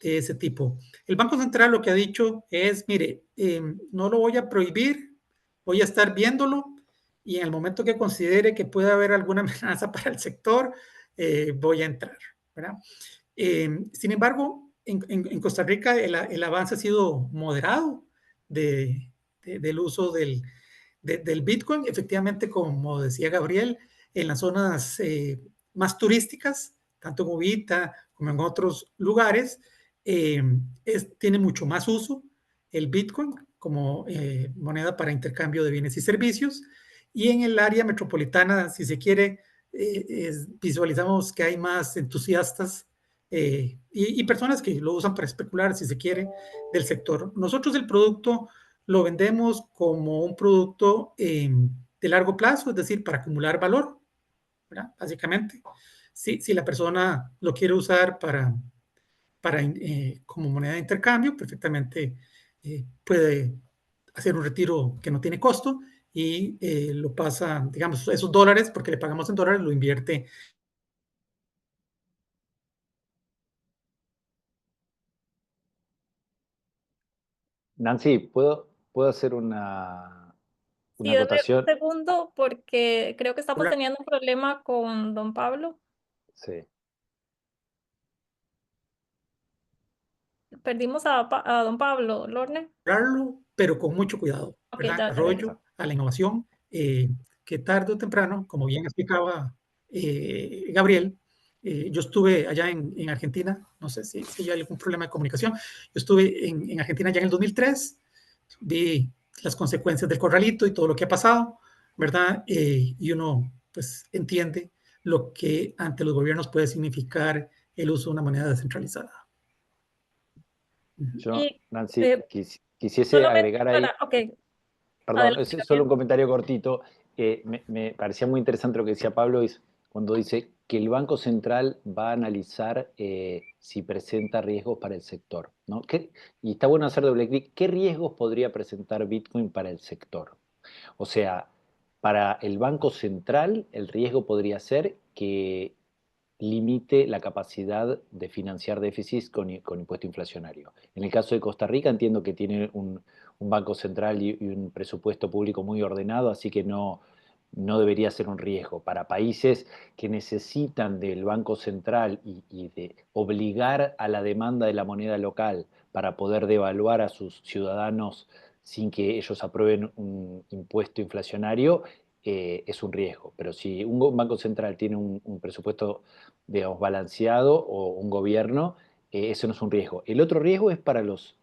ese tipo. El Banco Central lo que ha dicho es, mire, no lo voy a prohibir, voy a estar viéndolo y en el momento que considere que puede haber alguna amenaza para el sector, voy a entrar, ¿verdad? Sin embargo, en Costa Rica el avance ha sido moderado del uso del Bitcoin. Efectivamente, como decía Gabriel, en las zonas más turísticas, tanto en Uvita como en otros lugares, tiene mucho más uso el Bitcoin como moneda para intercambio de bienes y servicios. Y en el área metropolitana, si se quiere, visualizamos que hay más entusiastas y personas que lo usan para especular, si se quiere, del sector. Nosotros el producto lo vendemos como un producto de largo plazo, es decir, para acumular valor, ¿verdad? Básicamente. Si la persona lo quiere usar como moneda de intercambio, perfectamente puede hacer un retiro que no tiene costo y lo pasa, digamos, esos dólares, porque le pagamos en dólares, lo invierte. Nancy, ¿puedo hacer una Sí, dame un acotación? segundo porque creo que estamos teniendo un problema con don Pablo. Sí. Perdimos a don Pablo, Lorne. Pero con mucho cuidado, Ok, ¿verdad? ya regresó. A la innovación, que tarde o temprano, como bien explicaba Gabriel, yo estuve allá en Argentina, no sé si hay algún problema de comunicación, yo estuve en Argentina ya en el 2003, vi las consecuencias del corralito y todo lo que ha pasado, ¿verdad? Y uno pues entiende lo que ante los gobiernos puede significar el uso de una moneda descentralizada. Yo, Y Nancy, quisiese solamente agregar ahí, para, ok, perdón, es adelante, solo un Gabriel. comentario cortito. Me parecía muy interesante lo que decía Pablo cuando dice que el Banco Central va a analizar si presenta riesgos para el sector, ¿no? Y está bueno hacer doble clic. ¿Qué riesgos podría presentar Bitcoin para el sector? O sea, para el Banco Central el riesgo podría ser que limite la capacidad de financiar déficits con impuesto inflacionario. En el caso de Costa Rica entiendo que tiene un Banco Central y un presupuesto público muy ordenado, así que no debería ser un riesgo. Para países que necesitan del Banco Central y de obligar a la demanda de la moneda local para poder devaluar a sus ciudadanos sin que ellos aprueben un impuesto inflacionario, es un riesgo. Pero si un Banco Central tiene un presupuesto, digamos, balanceado o un gobierno, eso no es un riesgo. El otro riesgo es para los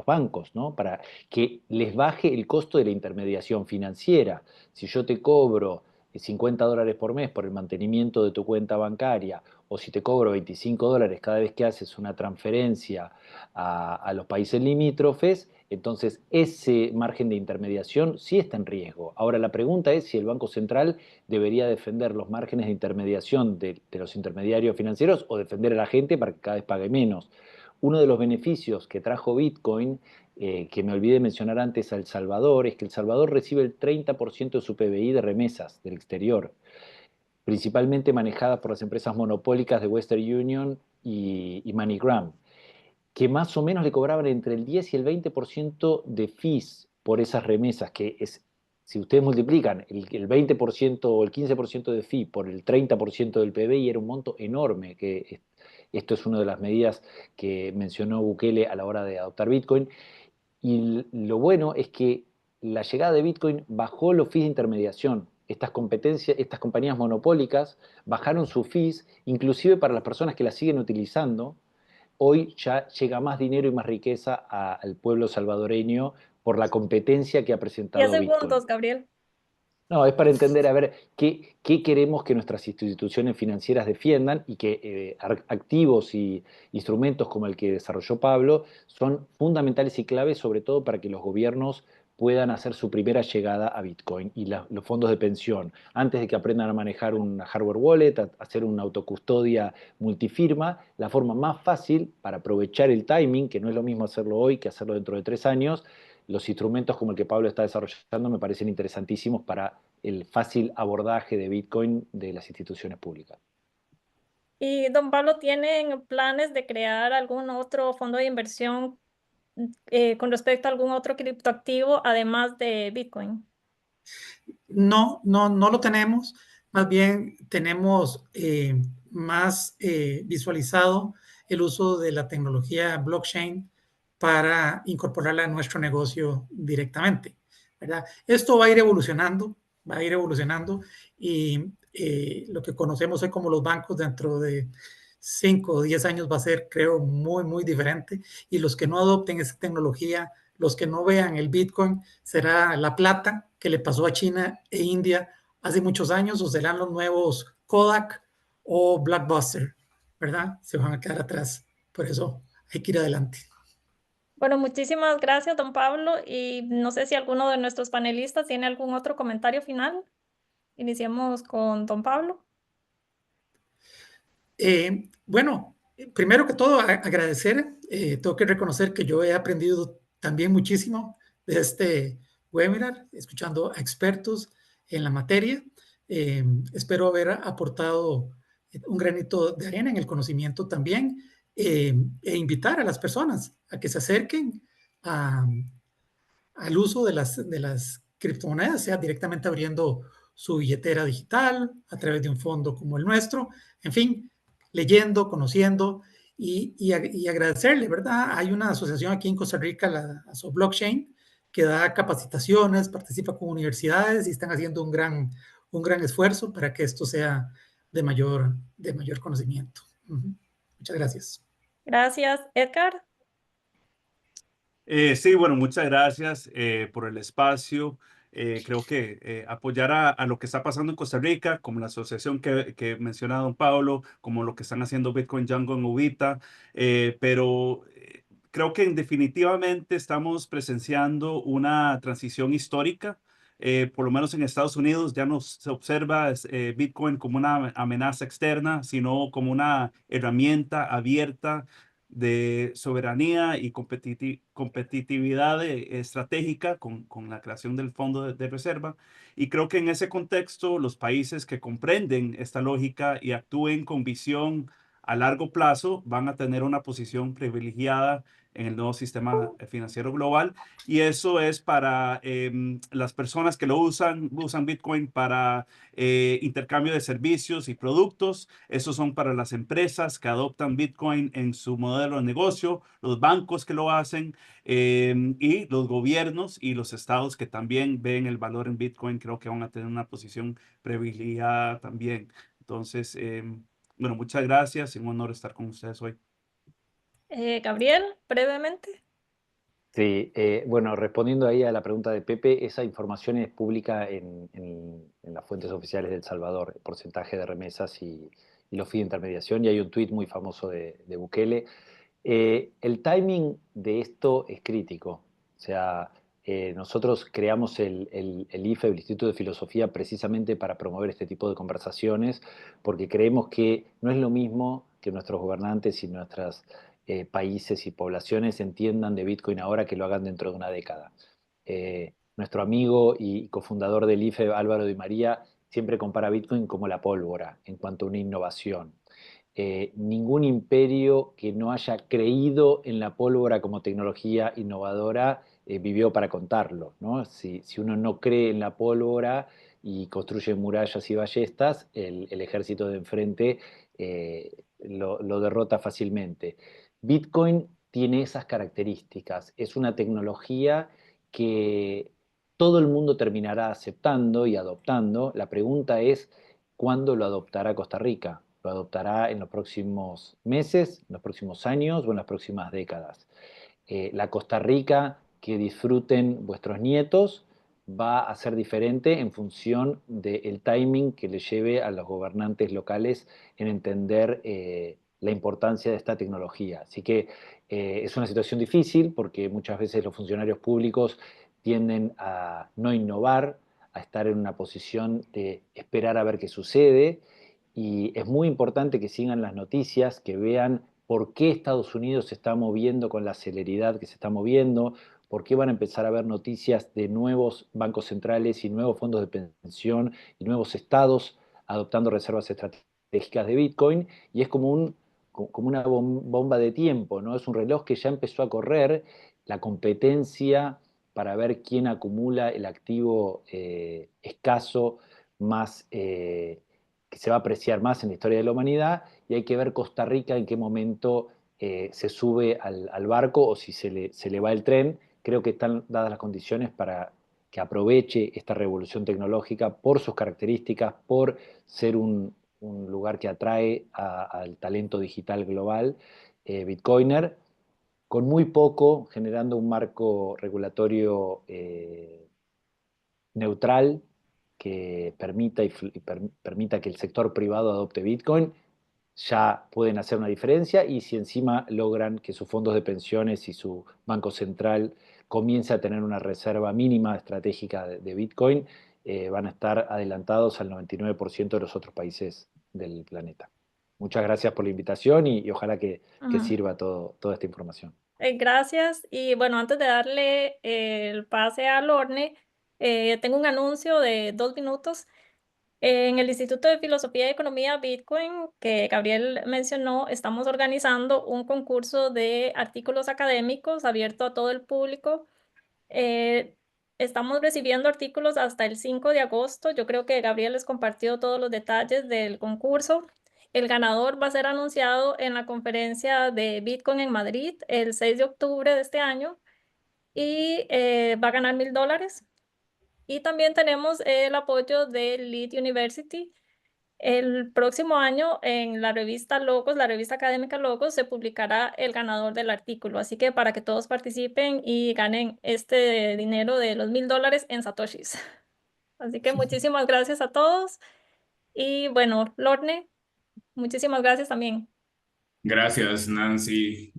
bancos, ¿no? Para que les baje el costo de la intermediación financiera. Si yo te cobro $50 por mes por el mantenimiento de tu cuenta bancaria, o si te cobro $25 cada vez que haces una transferencia a los países limítrofes, entonces ese margen de intermediación sí está en riesgo. Ahora la pregunta es si el Banco Central debería defender los márgenes de intermediación de los intermediarios financieros o defender a la gente para que cada vez pague menos. Uno de los beneficios que trajo Bitcoin, que me olvidé mencionar antes, a El Salvador, es que El Salvador recibe el 30% de su PBI de remesas del exterior, principalmente manejadas por las empresas monopólicas de Western Union y MoneyGram, que más o menos le cobraban entre el 10 y el 20% de fees por esas remesas, que es, si ustedes multiplican el 20% o el 15% de fee por el 30% del PBI, era un monto enorme, que esto es una de las medidas que mencionó Bukele a la hora de adoptar Bitcoin. Y lo bueno es que la llegada de Bitcoin bajó los fees de intermediación. Estas compañías monopólicas bajaron sus fees, inclusive para las personas que las siguen utilizando. Hoy ya llega más dinero y más riqueza al pueblo salvadoreño por la competencia que ha 10 presentado Bitcoin. segundos, Gabriel. No, es para entender, a ver, qué queremos que nuestras instituciones financieras defiendan y que activos y instrumentos como el que desarrolló Pablo son fundamentales y claves, sobre todo para que los gobiernos puedan hacer su primera llegada a Bitcoin y los fondos de pensión, antes de que aprendan a manejar una hardware wallet, a hacer una autocustodia multifirma. La forma más fácil para aprovechar el timing, que no es lo mismo hacerlo hoy que hacerlo dentro de 3 años, los instrumentos como el que Pablo está desarrollando me parecen interesantísimos para el fácil abordaje de Bitcoin de las instituciones públicas. ¿Y don Pablo, tienen planes de crear algún otro fondo de inversión con respecto a algún otro criptoactivo además de Bitcoin? No, no lo tenemos. Más bien tenemos más visualizado el uso de la tecnología blockchain para incorporarla a nuestro negocio directamente, ¿verdad? Esto va a ir evolucionando y lo que conocemos hoy como los bancos dentro de 5 o 10 años va a ser, creo, muy, muy diferente. Y los que no adopten esa tecnología, los que no vean el Bitcoin, será la plata que le pasó a China e India hace muchos años, o serán los nuevos Kodak o Blockbuster, ¿verdad? Se van a quedar atrás. Por eso hay que ir adelante. Bueno, muchísimas gracias, don Pablo. Y no sé si alguno de nuestros panelistas tiene algún otro comentario final. Iniciemos con don Pablo. Bueno, primero que todo, agradecer. Tengo que reconocer que yo he aprendido también muchísimo de este webinar, escuchando a expertos en la materia. Espero haber aportado un granito de arena en el conocimiento también, e invitar a las personas a que se acerquen al uso de las criptomonedas, sea directamente abriendo su billetera digital a través de un fondo como el nuestro, en fin, leyendo, conociendo y agradecerle, ¿verdad? Hay una asociación aquí en Costa Rica, la ASO Blockchain, que da capacitaciones, participa con universidades y están haciendo un gran esfuerzo para que esto sea de mayor conocimiento. Muchas gracias. Gracias, Edgar. Sí, bueno, muchas gracias por el espacio. Creo que apoyar a lo que está pasando en Costa Rica, como la asociación que menciona don Pablo, como lo que están haciendo Bitcoin Django en Ubita, pero creo que definitivamente estamos presenciando una transición histórica. Por lo menos en Estados Unidos ya no se observa Bitcoin como una amenaza externa, sino como una herramienta abierta de soberanía y competitividad estratégica con la creación del Fondo de Reserva. Y creo que en ese contexto, los países que comprenden esta lógica y actúen con visión a largo plazo van a tener una posición privilegiada en el nuevo sistema financiero global. Y eso es para las personas que lo usan Bitcoin para intercambio de servicios y productos. Esos son para las empresas que adoptan Bitcoin en su modelo de negocio, los bancos que lo hacen y los gobiernos y los estados que también ven el valor en Bitcoin. Creo que van a tener una posición privilegiada también. Entonces, bueno, muchas gracias y un honor estar con ustedes hoy. Gabriel, brevemente. Sí, bueno, respondiendo ahí a la pregunta de Pepe, esa información es pública en las fuentes oficiales de El Salvador, el porcentaje de remesas y los fees de intermediación, y hay un tuit muy famoso de Bukele. El timing de esto es crítico. O sea, nosotros creamos el IFE, el Instituto de Filosofía, precisamente para promover este tipo de conversaciones, porque creemos que no es lo mismo que nuestros gobernantes y nuestros países y poblaciones entiendan de Bitcoin ahora que lo hagan dentro de una década. Nuestro amigo y cofundador del IFE, Álvaro Di María, siempre compara Bitcoin como la pólvora en cuanto a una innovación. Ningún imperio que no haya creído en la pólvora como tecnología innovadora vivió para contarlo, ¿no? Si uno no cree en la pólvora y construye murallas y ballestas, el ejército de enfrente lo derrota fácilmente. Bitcoin tiene esas características. Es una tecnología que todo el mundo terminará aceptando y adoptando. La pregunta es, ¿cuándo lo adoptará Costa Rica? ¿Lo adoptará en los próximos meses, en los próximos años o en las próximas décadas? La Costa Rica que disfruten vuestros nietos va a ser diferente en función del timing que le lleve a los gobernantes locales en entender la importancia de esta tecnología. Así que es una situación difícil porque muchas veces los funcionarios públicos tienden a no innovar, a estar en una posición de esperar a ver qué sucede. Y es muy importante que sigan las noticias, que vean por qué Estados Unidos se está moviendo con la celeridad que se está moviendo, por qué van a empezar a ver noticias de nuevos bancos centrales y nuevos fondos de pensión y nuevos estados adoptando reservas estratégicas de Bitcoin. Y es como una bomba de tiempo, ¿no? Es un reloj que ya empezó a correr, la competencia para ver quién acumula el activo escaso más que se va a apreciar más en la historia de la humanidad, y hay que ver Costa Rica en qué momento se sube al barco o si se le va el tren. Creo que están dadas las condiciones para que aproveche esta revolución tecnológica por sus características, por ser un lugar que atrae al talento digital global, Bitcoiner, con muy poco, generando un marco regulatorio neutral que permita que el sector privado adopte Bitcoin, ya pueden hacer una diferencia. Y si encima logran que sus fondos de pensiones y su banco central comience a tener una reserva mínima estratégica de Bitcoin, van a estar adelantados al 99% de los otros países del planeta. Muchas gracias por la invitación y ojalá que sirva toda esta información. Gracias. Y bueno, antes de darle el pase a Lorne, tengo un anuncio de 2 minutos. En el Instituto de Filosofía y Economía Bitcoin, que Gabriel mencionó, estamos organizando un concurso de artículos académicos abierto a todo el público. Estamos recibiendo artículos hasta el 5 de agosto. Yo creo que Gabriel les compartió todos los detalles del concurso. El ganador va a ser anunciado en la conferencia de Bitcoin en Madrid el 6 de octubre de este año y va a ganar $1000. Y también tenemos el apoyo de Lead University. El próximo año en la revista Logos, la revista académica Logos, se publicará el ganador del artículo. Así que para que todos participen y ganen este dinero de los $1000 en satoshis. Así que muchísimas gracias a todos. Y bueno, Lorne, muchísimas gracias también. Gracias, Nancy,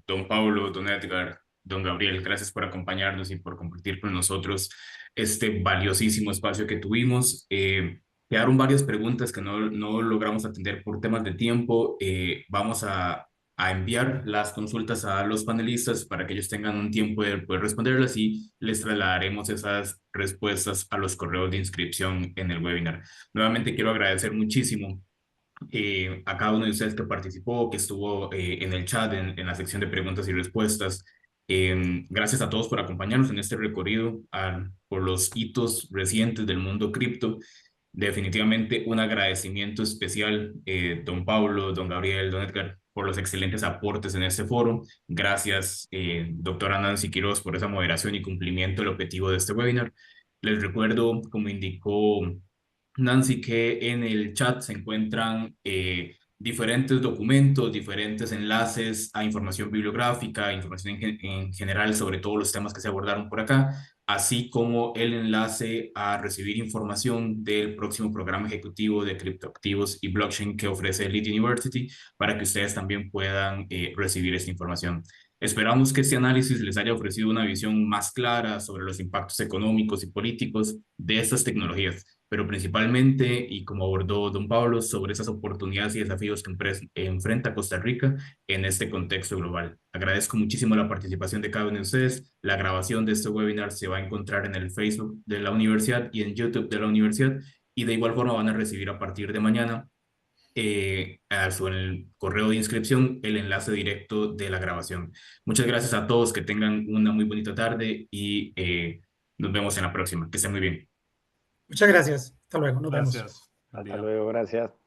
don Pablo, don Edgar, don Gabriel. Gracias por acompañarnos y por compartir con nosotros este valiosísimo espacio que tuvimos. Quedaron varias preguntas que no logramos atender por temas de tiempo. Vamos a a enviar las consultas a los panelistas para que ellos tengan un tiempo de poder responderlas y les trasladaremos esas respuestas a los correos de inscripción en el webinar. Nuevamente quiero agradecer muchísimo a cada uno de ustedes que participó, que estuvo en el chat, en la sección de preguntas y respuestas. Gracias a todos por acompañarnos en este recorrido por los hitos recientes del mundo cripto. Definitivamente un agradecimiento especial, don Pablo, don Gabriel, don Edgar, por los excelentes aportes en este foro. Gracias, doctora Nancy Quiroz, por esa moderación y cumplimiento del objetivo de este webinar. Les recuerdo, como indicó Nancy, que en el chat se encuentran diferentes documentos, diferentes enlaces a información bibliográfica, información en general sobre todos los temas que se abordaron por acá, así como el enlace a recibir información del próximo programa ejecutivo de criptoactivos y blockchain que ofrece Lead University para que ustedes también puedan recibir esta información. Esperamos que este análisis les haya ofrecido una visión más clara sobre los impactos económicos y políticos de estas tecnologías, pero principalmente, y como abordó don Pablo, sobre esas oportunidades y desafíos que enfrenta Costa Rica en este contexto global. Agradezco muchísimo la participación de cada uno de ustedes. La grabación de este webinar se va a encontrar en el Facebook de la universidad y en YouTube de la universidad, y de igual forma van a recibir a partir de mañana en el correo de inscripción el enlace directo de la grabación. Muchas gracias a todos, que tengan una muy bonita tarde y nos vemos en la próxima. Que estén muy bien. Muchas gracias. Hasta luego. Nos vemos. Gracias. Hasta luego, gracias.